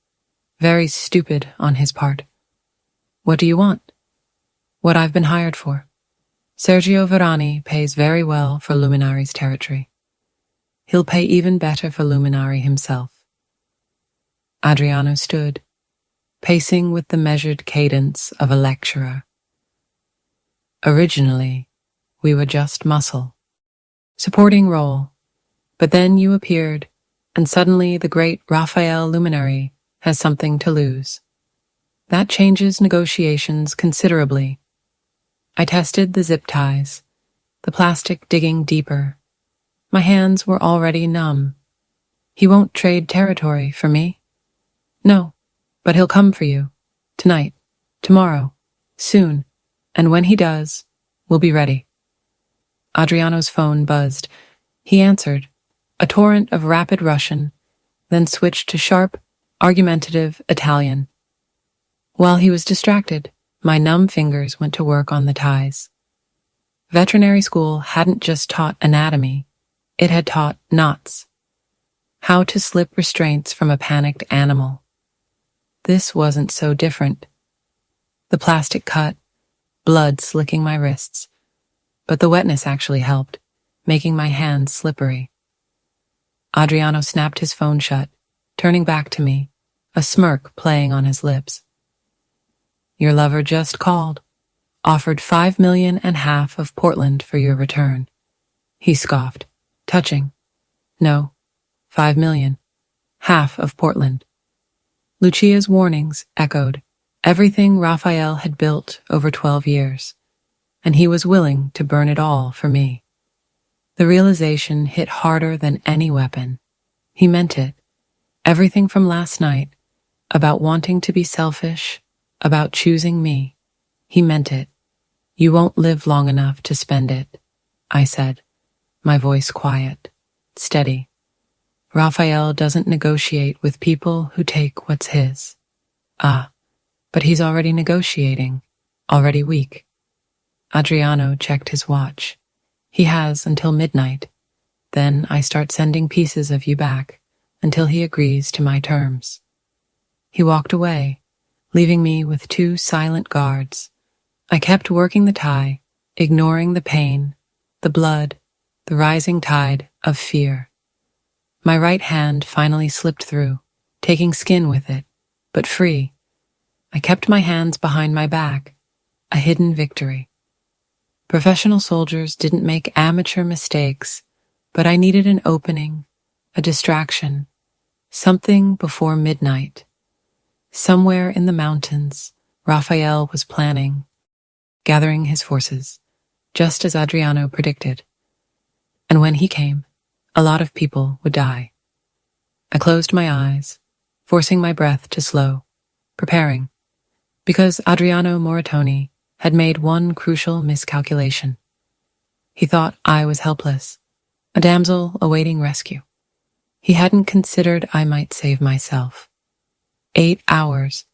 Speaker 1: Very stupid on his part. What do you want? What I've been hired for. Sergio Verani pays very well for Luminari's territory. He'll pay even better for Luminari himself. Adriano stood, pacing with the measured cadence of a lecturer. Originally, we were just muscle. Supporting role. But then you appeared, and suddenly the great Raphael Luminari has something to lose. That changes negotiations considerably. I tested the zip ties, the plastic digging deeper. My hands were already numb. He won't trade territory for me. No, but he'll come for you. Tonight, tomorrow, soon, and when he does, we'll be ready. Adriano's phone buzzed. He answered, a torrent of rapid Russian, then switched to sharp, argumentative Italian. While he was distracted, my numb fingers went to work on the ties. Veterinary school hadn't just taught anatomy, it had taught knots. How to slip restraints from a panicked animal. This wasn't so different. The plastic cut, blood slicking my wrists, but the wetness actually helped, making my hands slippery. Adriano snapped his phone shut, turning back to me, a smirk playing on his lips. Your lover just called, offered 5.5 million of Portland for your return. He scoffed, touching. No, 5 million, half of Portland. Lucia's warnings echoed everything Raphael had built over 12 years, and he was willing to burn it all for me. The realization hit harder than any weapon. He meant it. Everything from last night, about wanting to be selfish, about choosing me. He meant it. You won't live long enough to spend it, I said, my voice quiet, steady. Raphael doesn't negotiate with people who take what's his. But he's already negotiating, already weak. Adriano checked his watch. He has until midnight. Then I start sending pieces of you back until he agrees to my terms. He walked away, leaving me with 2 silent guards. I kept working the tie, ignoring the pain, the blood, the rising tide of fear. My right hand finally slipped through, taking skin with it, but free. I kept my hands behind my back, a hidden victory. Professional soldiers didn't make amateur mistakes, but I needed an opening, a distraction, something before midnight. Somewhere in the mountains, Raphael was planning, gathering his forces, just as Adriano predicted. And when he came, a lot of people would die. I closed my eyes, forcing my breath to slow, preparing, because Adriano Moratoni had made one crucial miscalculation. He thought I was helpless, a damsel awaiting rescue. He hadn't considered I might save myself. 8 hours,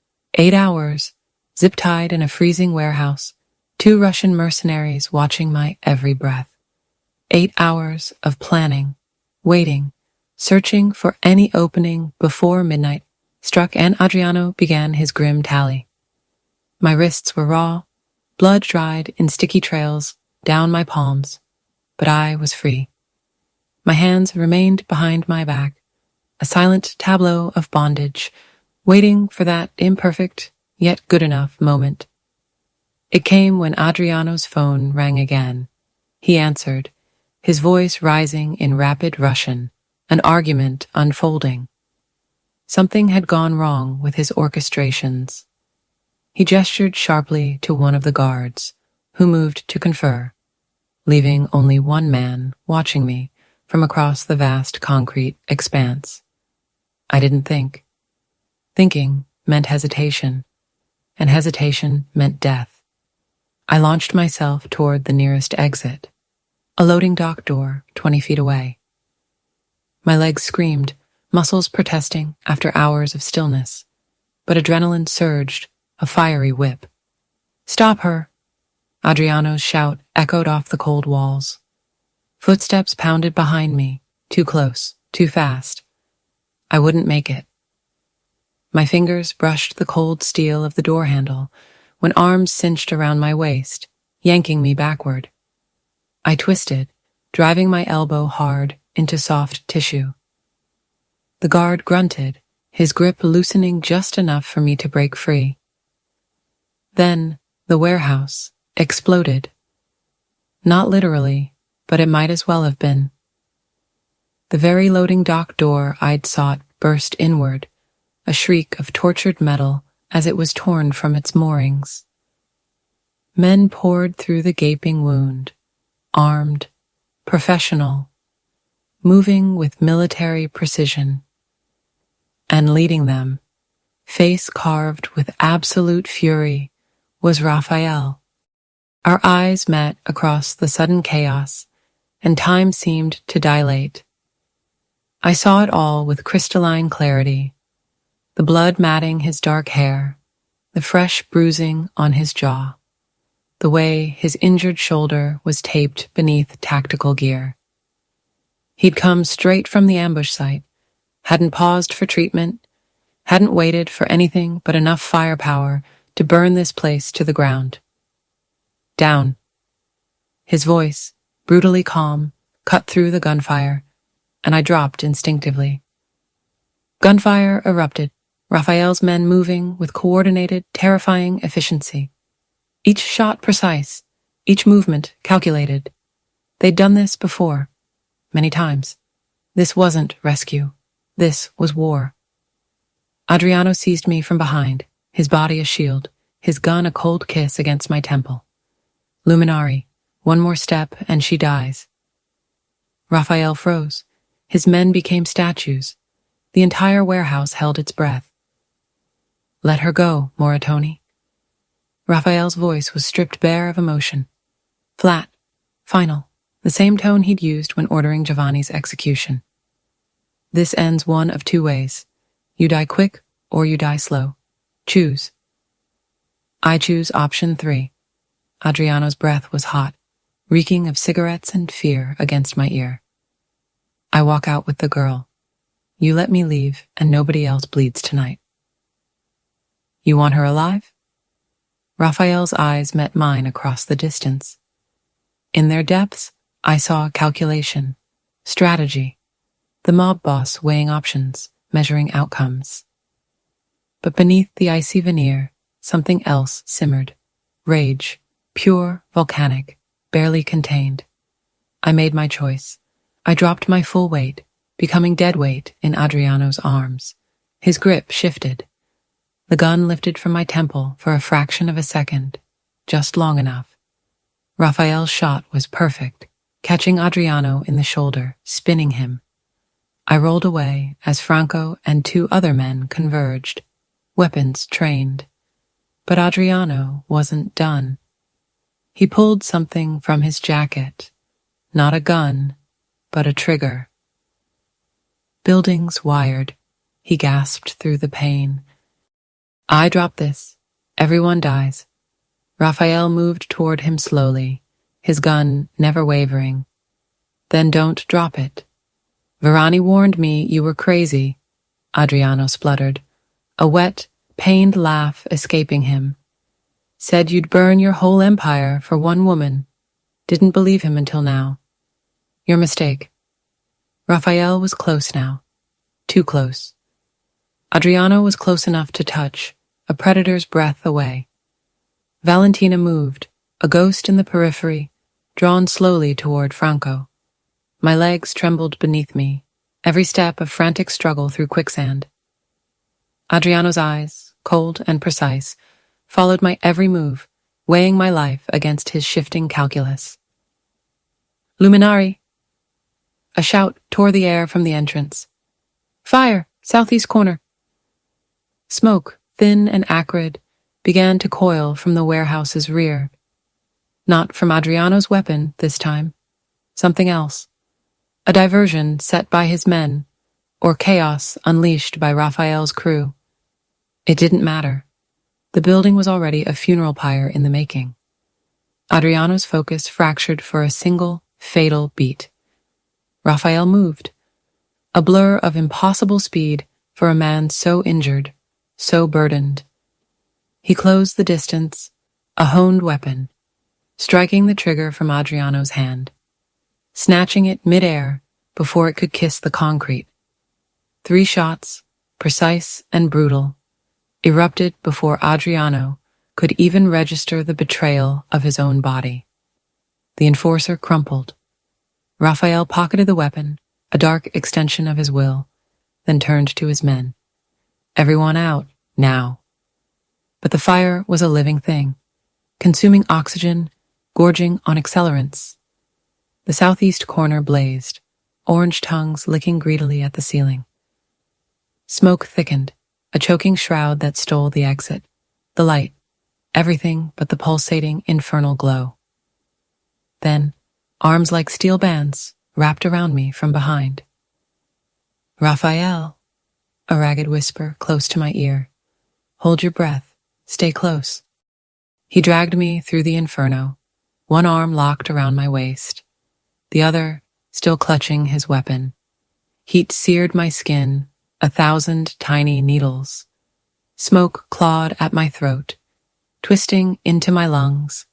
Speaker 1: zip-tied in a freezing warehouse, 2 Russian mercenaries watching my every breath. 8 hours of planning, waiting, searching for any opening before midnight struck and Adriano began his grim tally. My wrists were raw, blood dried in sticky trails down my palms, but I was free. My hands remained behind my back, a silent tableau of bondage, waiting for that imperfect yet good enough moment. It came when Adriano's phone rang again. He answered, his voice rising in rapid Russian, an argument unfolding. Something had gone wrong with his orchestrations. He gestured sharply to one of the guards, who moved to confer, leaving only one man watching me from across the vast concrete expanse. I didn't think. Thinking meant hesitation, and hesitation meant death. I launched myself toward the nearest exit, a loading dock door 20 feet away. My legs screamed, muscles protesting after hours of stillness, but adrenaline surged, a fiery whip. "Stop her!" Adriano's shout echoed off the cold walls. Footsteps pounded behind me, too close, too fast. I wouldn't make it. My fingers brushed the cold steel of the door handle when arms cinched around my waist, yanking me backward. I twisted, driving my elbow hard into soft tissue. The guard grunted, his grip loosening just enough for me to break free. Then the warehouse exploded. Not literally, but it might as well have been. The very loading dock door I'd sought burst inward, a shriek of tortured metal as it was torn from its moorings. Men poured through the gaping wound, armed, professional, moving with military precision. And leading them, face carved with absolute fury, was Raphael. Our eyes met across the sudden chaos, and time seemed to dilate. I saw it all with crystalline clarity, the blood matting his dark hair, the fresh bruising on his jaw, the way his injured shoulder was taped beneath tactical gear. He'd come straight from the ambush site, hadn't paused for treatment, hadn't waited for anything but enough firepower to burn this place to the ground. Down. His voice, brutally calm, cut through the gunfire, and I dropped instinctively. Gunfire erupted, Raphael's men moving with coordinated, terrifying efficiency. Each shot precise, each movement calculated. They'd done this before, many times. This wasn't rescue. This was war. Adriano seized me from behind, his body a shield, his gun a cold kiss against my temple. Luminari, one more step and she dies. Raphael froze. His men became statues. The entire warehouse held its breath. "Let her go, Moritoni." Raphael's voice was stripped bare of emotion. Flat, final, the same tone he'd used when ordering Giovanni's execution. "This ends one of 2 ways. You die quick or you die slow. Choose." I choose option 3. Adriano's breath was hot, reeking of cigarettes and fear against my ear. "I walk out with the girl. You let me leave and nobody else bleeds tonight." "You want her alive?" Raphael's eyes met mine across the distance. In their depths, I saw calculation, strategy, the mob boss weighing options, measuring outcomes. But beneath the icy veneer, something else simmered. Rage, pure, volcanic, barely contained. I made my choice. I dropped my full weight, becoming dead weight in Adriano's arms. His grip shifted. The gun lifted from my temple for a fraction of a second, just long enough. Raphael's shot was perfect, catching Adriano in the shoulder, spinning him. I rolled away as Franco and 2 other men converged, weapons trained. But Adriano wasn't done. He pulled something from his jacket. Not a gun, but a trigger. Buildings wired. He gasped through the pain. I drop this. Everyone dies. Raphael moved toward him slowly, his gun never wavering. Then don't drop it. Verani warned me you were crazy, Adriano spluttered, a wet, pained laugh escaping him. Said you'd burn your whole empire for one woman. Didn't believe him until now. Your mistake. Raphael was close now. Too close. Adriano was close enough to touch, a predator's breath away. Valentina moved, a ghost in the periphery, drawn slowly toward Franco. My legs trembled beneath me, every step a frantic struggle through quicksand. Adriano's eyes, cold and precise, followed my every move, weighing my life against his shifting calculus. Luminari! A shout tore the air from the entrance. Fire! Southeast corner! Smoke, thin and acrid, began to coil from the warehouse's rear. Not from Adriano's weapon this time. Something else. A diversion set by his men, or chaos unleashed by Raphael's crew. It didn't matter. The building was already a funeral pyre in the making. Adriano's focus fractured for a single, fatal beat. Raphael moved. A blur of impossible speed for a man so injured, so burdened. He closed the distance, a honed weapon, striking the trigger from Adriano's hand, snatching it mid-air before it could kiss the concrete. 3 shots, precise and brutal, erupted before Adriano could even register the betrayal of his own body. The enforcer crumpled. Raphael pocketed the weapon, a dark extension of his will, then turned to his men. Everyone out, now. But the fire was a living thing, consuming oxygen, gorging on accelerants. The southeast corner blazed, orange tongues licking greedily at the ceiling. Smoke thickened, a choking shroud that stole the exit, the light, everything but the pulsating infernal glow. Then, arms like steel bands wrapped around me from behind. Raphael, a ragged whisper close to my ear. Hold your breath, stay close. He dragged me through the inferno, one arm locked around my waist, the other still clutching his weapon. Heat seared my skin, 1,000 tiny needles. Smoke clawed at my throat, twisting into my lungs,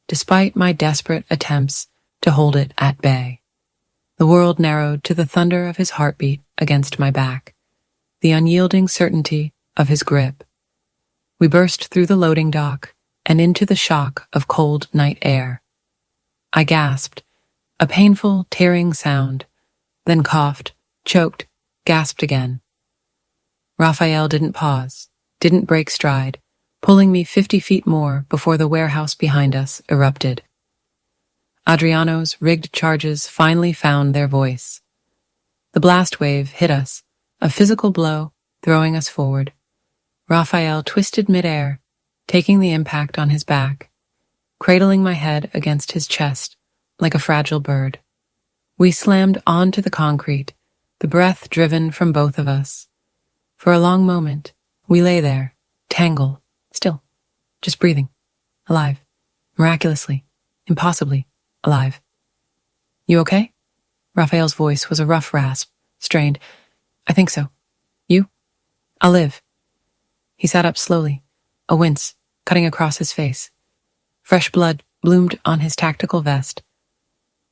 Speaker 1: despite my desperate attempts to hold it at bay. The world narrowed to the thunder of his heartbeat against my back, the unyielding certainty of his grip. We burst through the loading dock and into the shock of cold night air. I gasped, a painful, tearing sound, then coughed, choked, gasped again. Raphael didn't pause, didn't break stride, pulling me 50 feet more before the warehouse behind us erupted. Adriano's rigged charges finally found their voice. The blast wave hit us, a physical blow, throwing us forward. Raphael twisted midair, taking the impact on his back, cradling my head against his chest like a fragile bird. We slammed onto the concrete, the breath driven from both of us. For a long moment, we lay there, tangled, still, just breathing, alive, miraculously, impossibly alive. You okay? Raphael's voice was a rough rasp, strained. I think so. You? I'll live. He sat up slowly, a wince cutting across his face. Fresh blood bloomed on his tactical vest.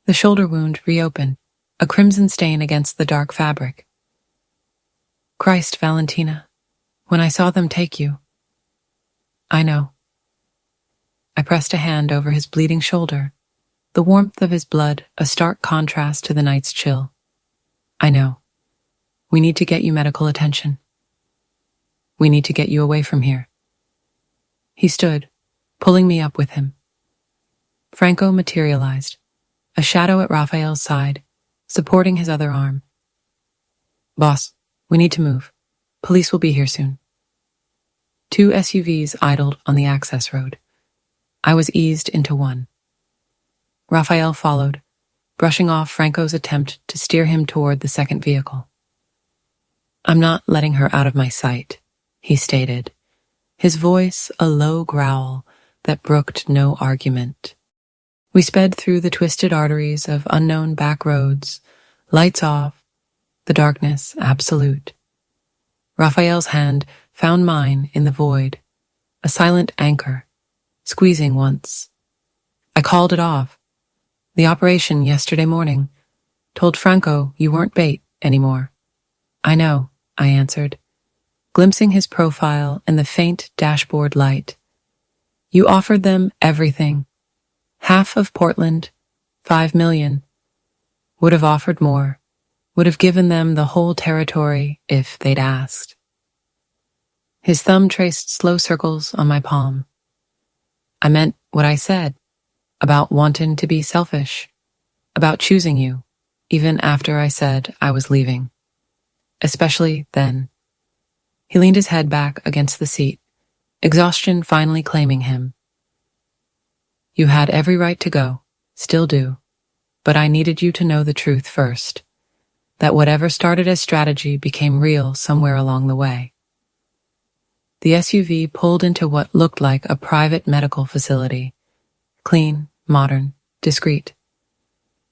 Speaker 1: The shoulder wound reopened, a crimson stain against the dark fabric. Christ, Valentina, when I saw them take you. I know. I pressed a hand over his bleeding shoulder, the warmth of his blood a stark contrast to the night's chill. I know. We need to get you medical attention. We need to get you away from here. He stood, pulling me up with him. Franco materialized, a shadow at Raphael's side, supporting his other arm. Boss, we need to move. Police will be here soon. 2 SUVs idled on the access road. I was eased into one, Raphael followed, brushing off Franco's attempt to steer him toward the second vehicle. "I'm not letting her out of my sight," he stated, his voice a low growl that brooked no argument. We sped through the twisted arteries of unknown back roads, lights off, the darkness absolute. Raphael's hand found mine in the void, a silent anchor, squeezing once. "I called it off. The operation yesterday morning. Told Franco you weren't bait anymore." "I know," I answered, glimpsing his profile in the faint dashboard light. "You offered them everything. Half of Portland, 5 million. Would have offered more. Would have given them the whole territory if they'd asked." His thumb traced slow circles on my palm. "I meant what I said, about wanting to be selfish, about choosing you, even after I said I was leaving. Especially then." He leaned his head back against the seat, exhaustion finally claiming him. "You had every right to go, still do, but I needed you to know the truth first, that whatever started as strategy became real somewhere along the way." The SUV pulled into what looked like a private medical facility, clean, modern, discreet.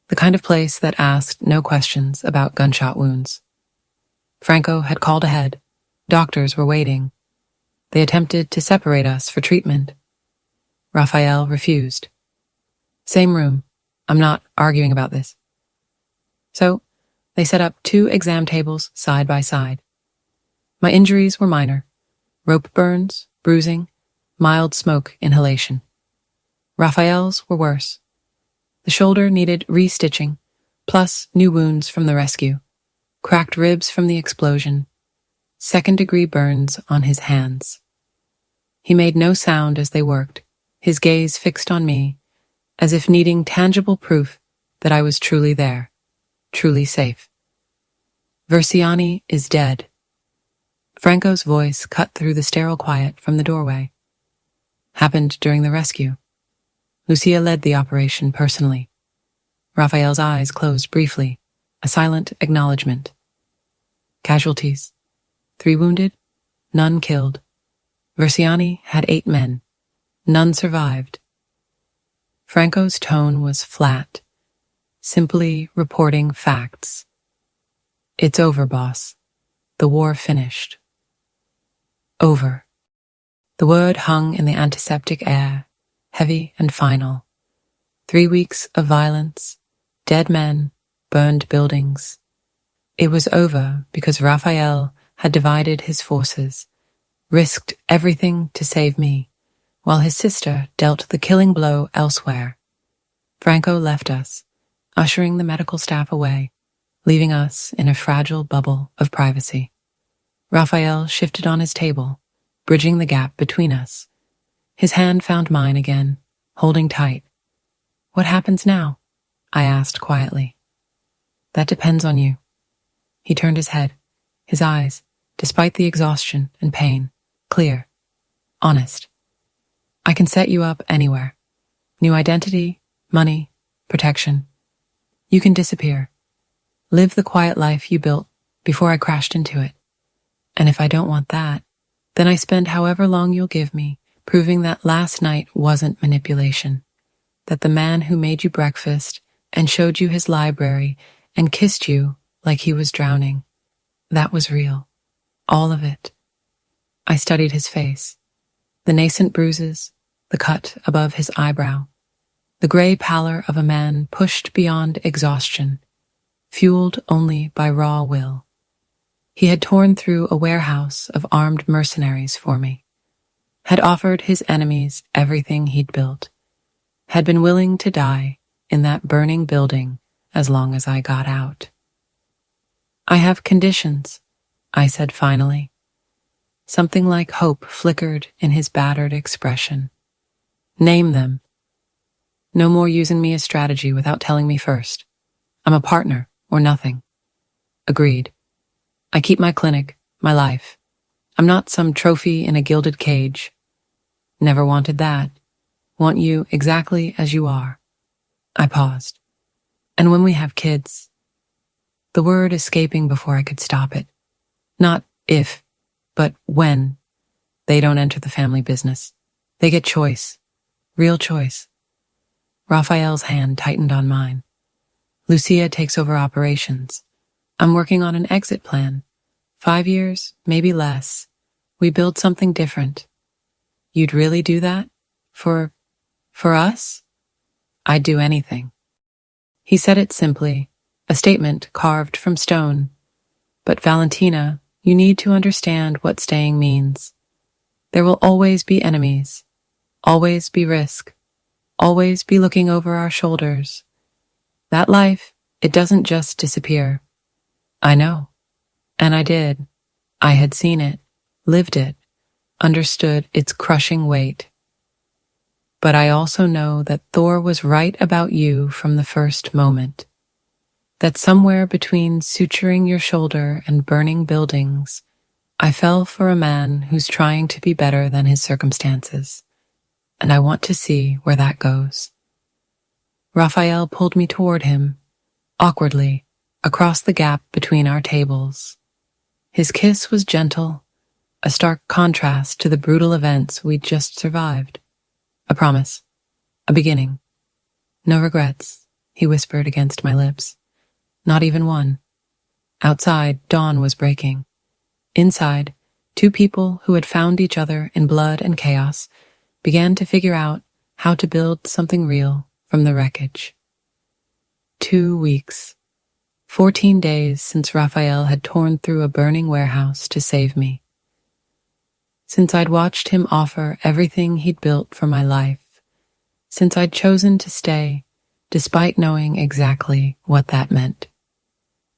Speaker 1: The kind of place that asked no questions about gunshot wounds. Franco had called ahead. Doctors were waiting. They attempted to separate us for treatment. Raphael refused. "Same room. I'm not arguing about this." So they set up 2 exam tables side by side. My injuries were minor. Rope burns, bruising, mild smoke inhalation. Raphael's were worse. The shoulder needed re-stitching, plus new wounds from the rescue, cracked ribs from the explosion, second-degree burns on his hands. He made no sound as they worked, his gaze fixed on me, as if needing tangible proof that I was truly there, truly safe. "Versiani is dead." Franco's voice cut through the sterile quiet from the doorway. "Happened during the rescue. Lucia led the operation personally." Raphael's eyes closed briefly, a silent acknowledgement. "Casualties. 3 wounded, none killed. Versiani had 8 men. None survived." Franco's tone was flat, simply reporting facts. "It's over, boss. The war finished." Over. The word hung in the antiseptic air, heavy and final. 3 weeks of violence, dead men, burned buildings. It was over because Raphael had divided his forces, risked everything to save me, while his sister dealt the killing blow elsewhere. Franco left us, ushering the medical staff away, leaving us in a fragile bubble of privacy. Raphael shifted on his table, bridging the gap between us. His hand found mine again, holding tight. "What happens now?" I asked quietly. "That depends on you." He turned his head, his eyes, despite the exhaustion and pain, clear, honest. "I can set you up anywhere. New identity, money, protection. You can disappear. Live the quiet life you built before I crashed into it. And if I don't want that, then I spend however long you'll give me proving that last night wasn't manipulation, that the man who made you breakfast and showed you his library and kissed you like he was drowning, that was real. All of it." I studied his face, the nascent bruises, the cut above his eyebrow, the gray pallor of a man pushed beyond exhaustion, fueled only by raw will. He had torn through a warehouse of armed mercenaries for me, had offered his enemies everything he'd built, had been willing to die in that burning building as long as I got out. "I have conditions," I said finally. Something like hope flickered in his battered expression. "Name them." "No more using me as strategy without telling me first. I'm a partner or nothing." "Agreed. I keep my clinic, my life. I'm not some trophy in a gilded cage. Never wanted that. Want you exactly as you are." I paused. And when we have kids, the word escaping before I could stop it. Not if, but when they don't enter the family business. They get choice. Real choice. Raphael's hand tightened on mine. Lucia takes over operations. I'm working on an exit plan. 5 years, maybe less. We build something different. You'd really do that? For us? I'd do anything. He said it simply, a statement carved from stone. But Valentina, you need to understand what staying means. There will always be enemies, always be risk, always be looking over our shoulders. That life, it doesn't just disappear. I know. And I did. I had seen it, lived it, understood its crushing weight. But I also know that Thor was right about you from the first moment. That somewhere between suturing your shoulder and burning buildings, I fell for a man who's trying to be better than his circumstances. And I want to see where that goes. Raphael pulled me toward him, awkwardly, across the gap between our tables. His kiss was gentle, a stark contrast to the brutal events we'd just survived. A promise. A beginning. No regrets, he whispered against my lips. Not even one. Outside, dawn was breaking. Inside, two people who had found each other in blood and chaos began to figure out how to build something real from the wreckage. 2 weeks. 14 days since Raphael had torn through a burning warehouse to save me. Since I'd watched him offer everything he'd built for my life. Since I'd chosen to stay, despite knowing exactly what that meant.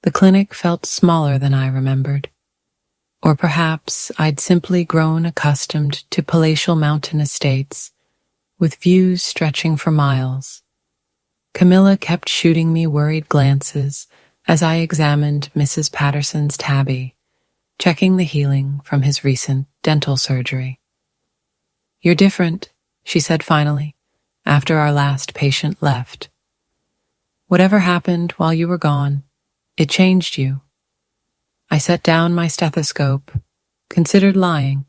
Speaker 1: The clinic felt smaller than I remembered. Or perhaps I'd simply grown accustomed to palatial mountain estates, with views stretching for miles. Camilla kept shooting me worried glances as I examined Mrs. Patterson's tabby, checking the healing from his recent dental surgery. You're different, she said finally, after our last patient left. Whatever happened while you were gone, it changed you. I set down my stethoscope, considered lying,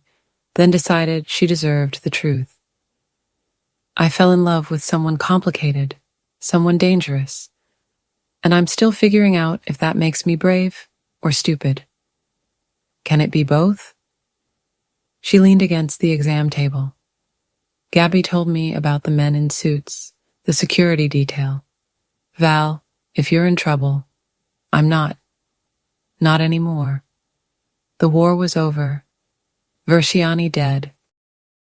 Speaker 1: then decided she deserved the truth. I fell in love with someone complicated, someone dangerous, and I'm still figuring out if that makes me brave or stupid. Can it be both? She leaned against the exam table. Gabby told me about the men in suits, the security detail. Val, if you're in trouble, I'm not. Not anymore. The war was over. Versiani dead.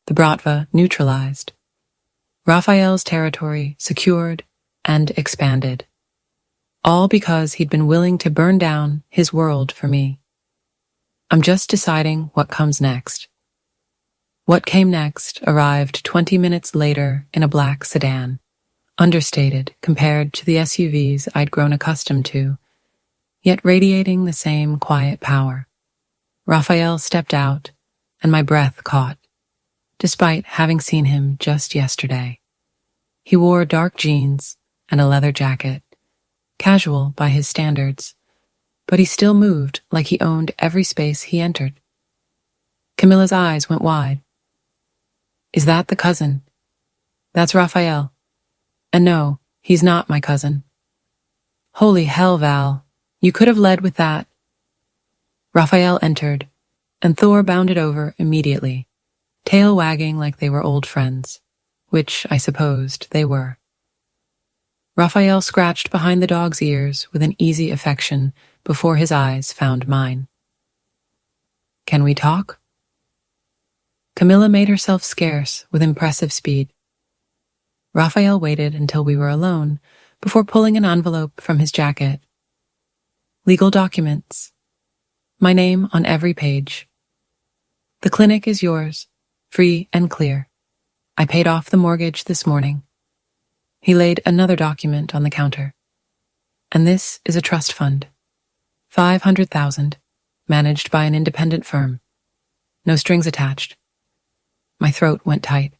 Speaker 1: The Bratva neutralized. Raphael's territory secured and expanded. All because he'd been willing to burn down his world for me. I'm just deciding what comes next. What came next arrived 20 minutes later in a black sedan, understated compared to the SUVs I'd grown accustomed to, yet radiating the same quiet power. Raphael stepped out, and my breath caught, despite having seen him just yesterday. He wore dark jeans and a leather jacket, casual by his standards, but he still moved like he owned every space he entered. Camilla's eyes went wide. Is that the cousin? That's Raphael. And no, he's not my cousin. Holy hell, Val. You could have led with that. Raphael entered, and Thor bounded over immediately, tail wagging like they were old friends, which I supposed they were. Raphael scratched behind the dog's ears with an easy affection before his eyes found mine. Can we talk? Camilla made herself scarce with impressive speed. Raphael waited until we were alone before pulling an envelope from his jacket. Legal documents. My name on every page. The clinic is yours, free and clear. I paid off the mortgage this morning. He laid another document on the counter. And this is a trust fund. 500,000, managed by an independent firm. No strings attached. My throat went tight.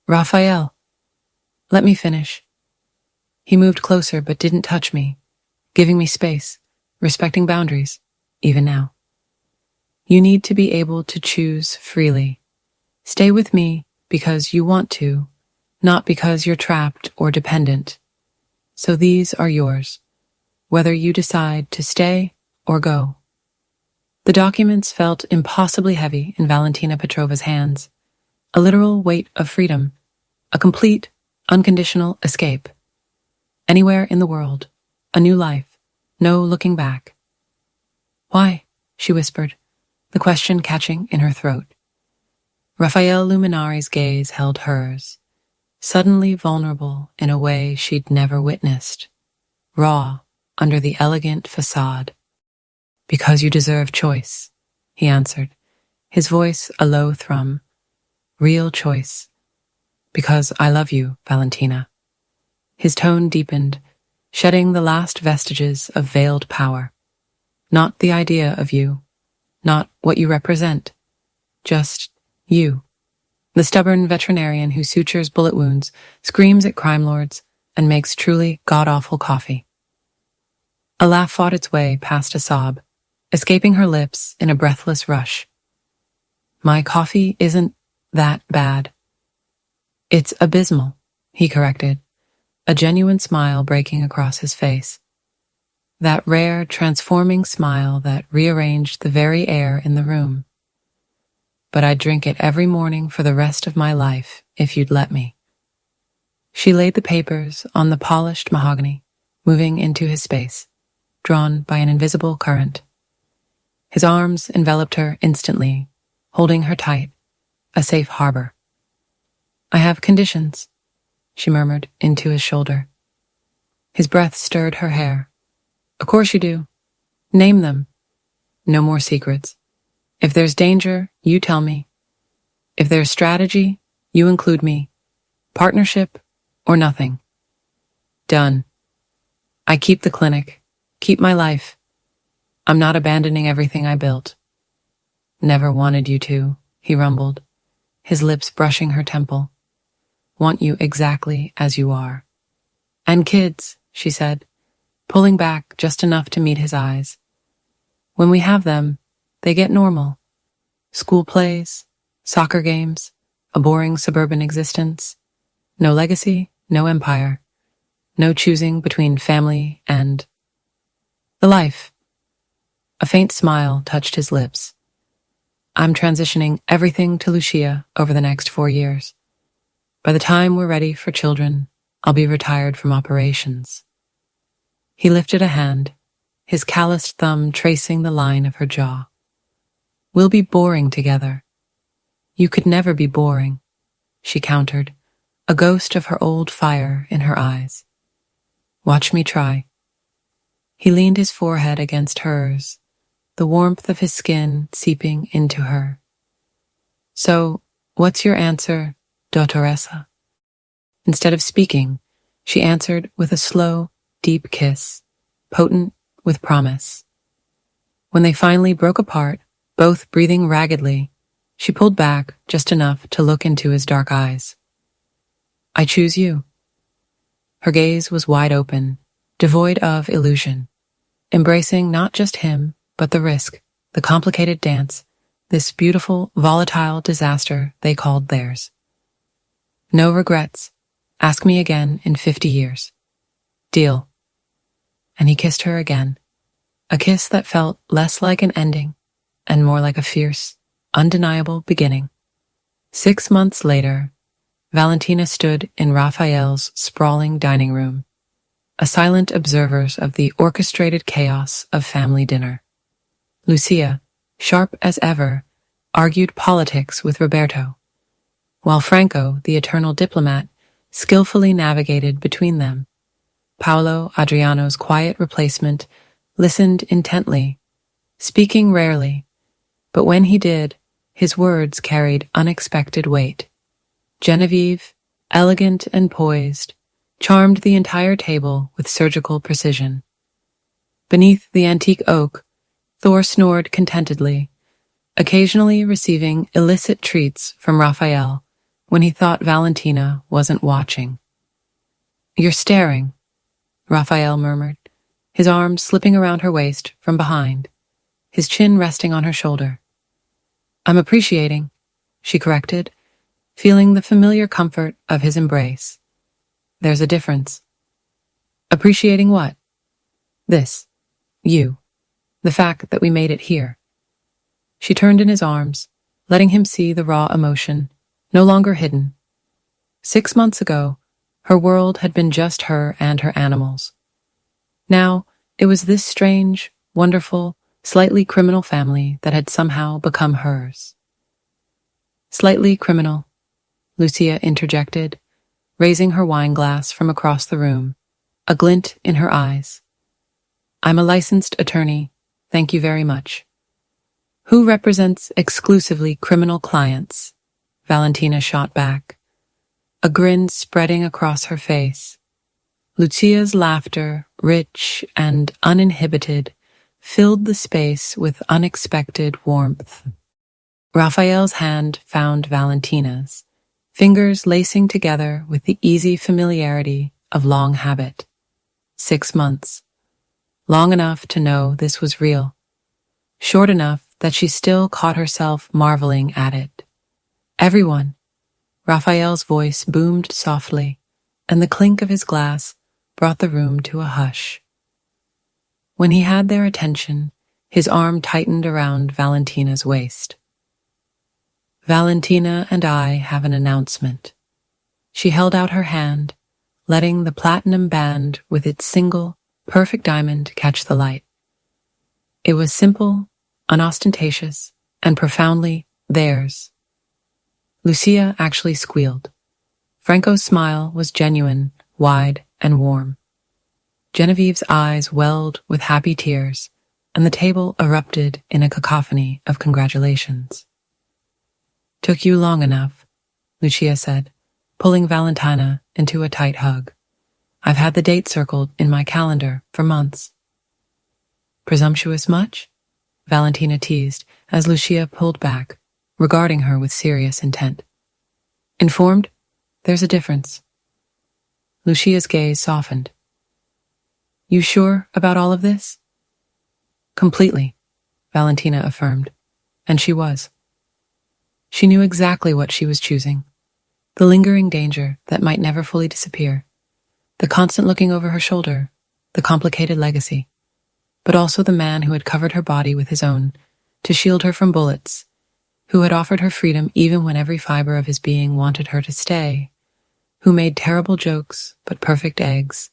Speaker 1: Raphael, let me finish. He moved closer but didn't touch me, giving me space, respecting boundaries, even now. You need to be able to choose freely. Stay with me because you want to, not because you're trapped or dependent. So these are yours, whether you decide to stay or go. The documents felt impossibly heavy in Valentina Petrova's hands, a literal weight of freedom, a complete, unconditional escape. Anywhere in the world, a new life, no looking back. Why? She whispered, the question catching in her throat. Raphael Luminari's gaze held hers, suddenly vulnerable in a way she'd never witnessed, raw under the elegant facade. Because you deserve choice, he answered, his voice a low thrum. Real choice. Because I love you, Valentina. His tone deepened, shedding the last vestiges of veiled power. Not the idea of you, not what you represent, just you. The stubborn veterinarian who sutures bullet wounds, screams at crime lords, and makes truly god-awful coffee. A laugh fought its way past a sob, escaping her lips in a breathless rush. My coffee isn't that bad. It's abysmal, he corrected, a genuine smile breaking across his face. That rare, transforming smile that rearranged the very air in the room. But I'd drink it every morning for the rest of my life if you'd let me. She laid the papers on the polished mahogany, moving into his space, drawn by an invisible current. His arms enveloped her instantly, holding her tight, a safe harbor. I have conditions, she murmured into his shoulder. His breath stirred her hair. Of course you do. Name them. No more secrets. If there's danger, you tell me. If there's strategy, you include me. Partnership or nothing. Done. I keep the clinic, keep my life. I'm not abandoning everything I built. Never wanted you to, he rumbled, his lips brushing her temple. Want you exactly as you are. And kids, she said, pulling back just enough to meet his eyes. When we have them, they get normal. School plays, soccer games, a boring suburban existence. No legacy, no empire. No choosing between family and the life. A faint smile touched his lips. I'm transitioning everything to Lucia over the next 4 years. By the time we're ready for children, I'll be retired from operations. He lifted a hand, his calloused thumb tracing the line of her jaw. We'll be boring together. You could never be boring, she countered, a ghost of her old fire in her eyes. Watch me try. He leaned his forehead against hers, the warmth of his skin seeping into her. So, what's your answer, Dottoressa? Instead of speaking, she answered with a slow, deep kiss, potent with promise. When they finally broke apart, both breathing raggedly, she pulled back just enough to look into his dark eyes. I choose you. Her gaze was wide open, devoid of illusion, embracing not just him, but the risk, the complicated dance, this beautiful, volatile disaster they called theirs. No regrets. Ask me again in 50 years. Deal. And he kissed her again, a kiss that felt less like an ending and more like a fierce, undeniable beginning. 6 months later, Valentina stood in Raphael's sprawling dining room, a silent observer of the orchestrated chaos of family dinner. Lucia, sharp as ever, argued politics with Roberto, while Franco, the eternal diplomat, skillfully navigated between them. Paolo, Adriano's quiet replacement, listened intently, speaking rarely, but when he did, his words carried unexpected weight. Genevieve, elegant and poised, charmed the entire table with surgical precision. Beneath the antique oak, Thor snored contentedly, occasionally receiving illicit treats from Raphael when he thought Valentina wasn't watching. You're staring, Raphael murmured, his arms slipping around her waist from behind, his chin resting on her shoulder. I'm appreciating, she corrected, feeling the familiar comfort of his embrace. There's a difference. Appreciating what? This. You. The fact that we made it here. She turned in his arms, letting him see the raw emotion, no longer hidden. 6 months ago, her world had been just her and her animals. Now, it was this strange, wonderful, slightly criminal family that had somehow become hers. Slightly criminal, Lucia interjected, raising her wine glass from across the room, a glint in her eyes. I'm a licensed attorney, thank you very much. Who represents exclusively criminal clients? Valentina shot back, a grin spreading across her face. Lucia's laughter, rich and uninhibited, filled the space with unexpected warmth. Raphael's hand found Valentina's, fingers lacing together with the easy familiarity of long habit. 6 months. Long enough to know this was real. Short enough that she still caught herself marveling at it. Everyone. Raphael's voice boomed softly, and the clink of his glass brought the room to a hush. When he had their attention, his arm tightened around Valentina's waist. Valentina and I have an announcement. She held out her hand, letting the platinum band with its single, perfect diamond catch the light. It was simple, unostentatious, and profoundly theirs. Lucia actually squealed. Franco's smile was genuine, wide, and warm. Genevieve's eyes welled with happy tears, and the table erupted in a cacophony of congratulations. Took you long enough, Lucia said, pulling Valentina into a tight hug. I've had the date circled in my calendar for months. Presumptuous much? Valentina teased as Lucia pulled back, regarding her with serious intent. Informed? There's a difference. Lucia's gaze softened. You sure about all of this? Completely, Valentina affirmed, and she was. She knew exactly what she was choosing. The lingering danger that might never fully disappear, the constant looking over her shoulder, the complicated legacy, but also the man who had covered her body with his own to shield her from bullets, who had offered her freedom even when every fiber of his being wanted her to stay, who made terrible jokes but perfect eggs,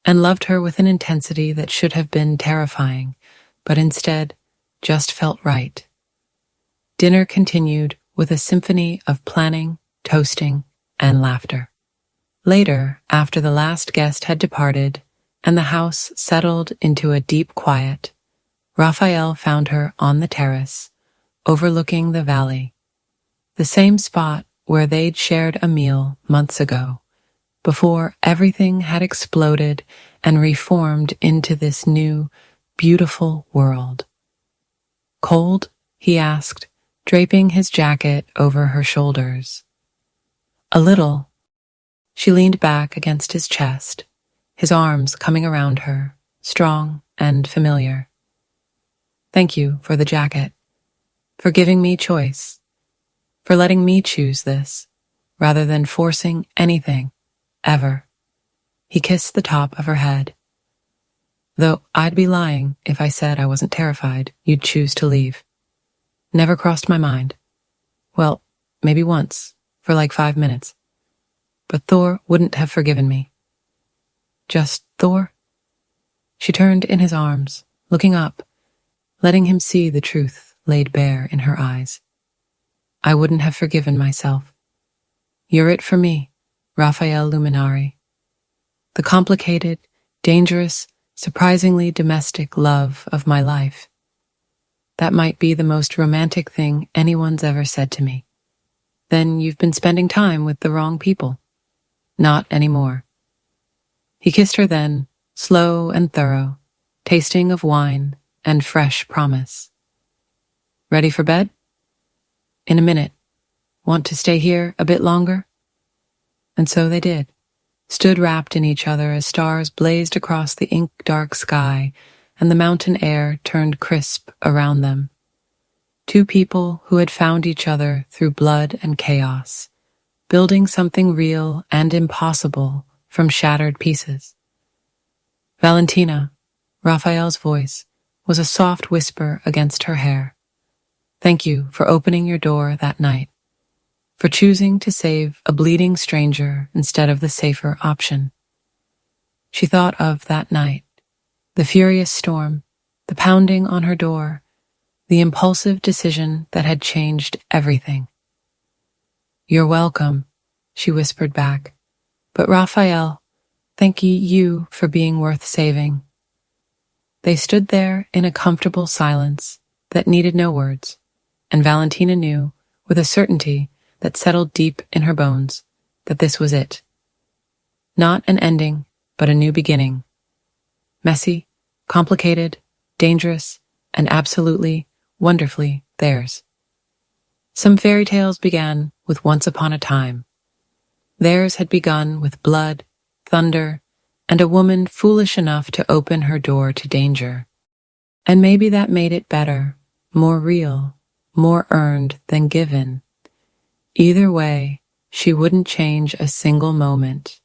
Speaker 1: and loved her with an intensity that should have been terrifying, but instead just felt right. Dinner continued with a symphony of planning, toasting, and laughter. Later, after the last guest had departed and the house settled into a deep quiet, Raphael found her on the terrace, overlooking the valley, the same spot where they'd shared a meal months ago, before everything had exploded and reformed into this new, beautiful world. Cold? He asked, draping his jacket over her shoulders. A little. She leaned back against his chest, his arms coming around her, strong and familiar. Thank you for the jacket, for giving me choice, for letting me choose this, rather than forcing anything, ever. He kissed the top of her head. Though I'd be lying if I said I wasn't terrified you'd choose to leave. Never crossed my mind. Well, maybe once, for like 5 minutes. But Thor wouldn't have forgiven me. Just Thor? She turned in his arms, looking up, letting him see the truth laid bare in her eyes. I wouldn't have forgiven myself. You're it for me, Raphael Luminari. The complicated, dangerous, surprisingly domestic love of my life. That might be the most romantic thing anyone's ever said to me. Then you've been spending time with the wrong people. Not anymore. He kissed her then, slow and thorough, tasting of wine and fresh promise. Ready for bed? In a minute. Want to stay here a bit longer? And so they did, stood wrapped in each other as stars blazed across the ink-dark sky and the mountain air turned crisp around them. Two people who had found each other through blood and chaos, building something real and impossible from shattered pieces. Valentina, Raphael's voice, was a soft whisper against her hair. Thank you for opening your door that night, for choosing to save a bleeding stranger instead of the safer option. She thought of that night, the furious storm, the pounding on her door, the impulsive decision that had changed everything. You're welcome, she whispered back. But Raphael, thank you for being worth saving. They stood there in a comfortable silence that needed no words, and Valentina knew, with a certainty that settled deep in her bones, that this was it. Not an ending, but a new beginning. Messy, complicated, dangerous, and absolutely, wonderfully theirs. Some fairy tales began with once upon a time. Theirs had begun with blood, thunder, and a woman foolish enough to open her door to danger. And maybe that made it better, more real, more earned than given. Either way, she wouldn't change a single moment.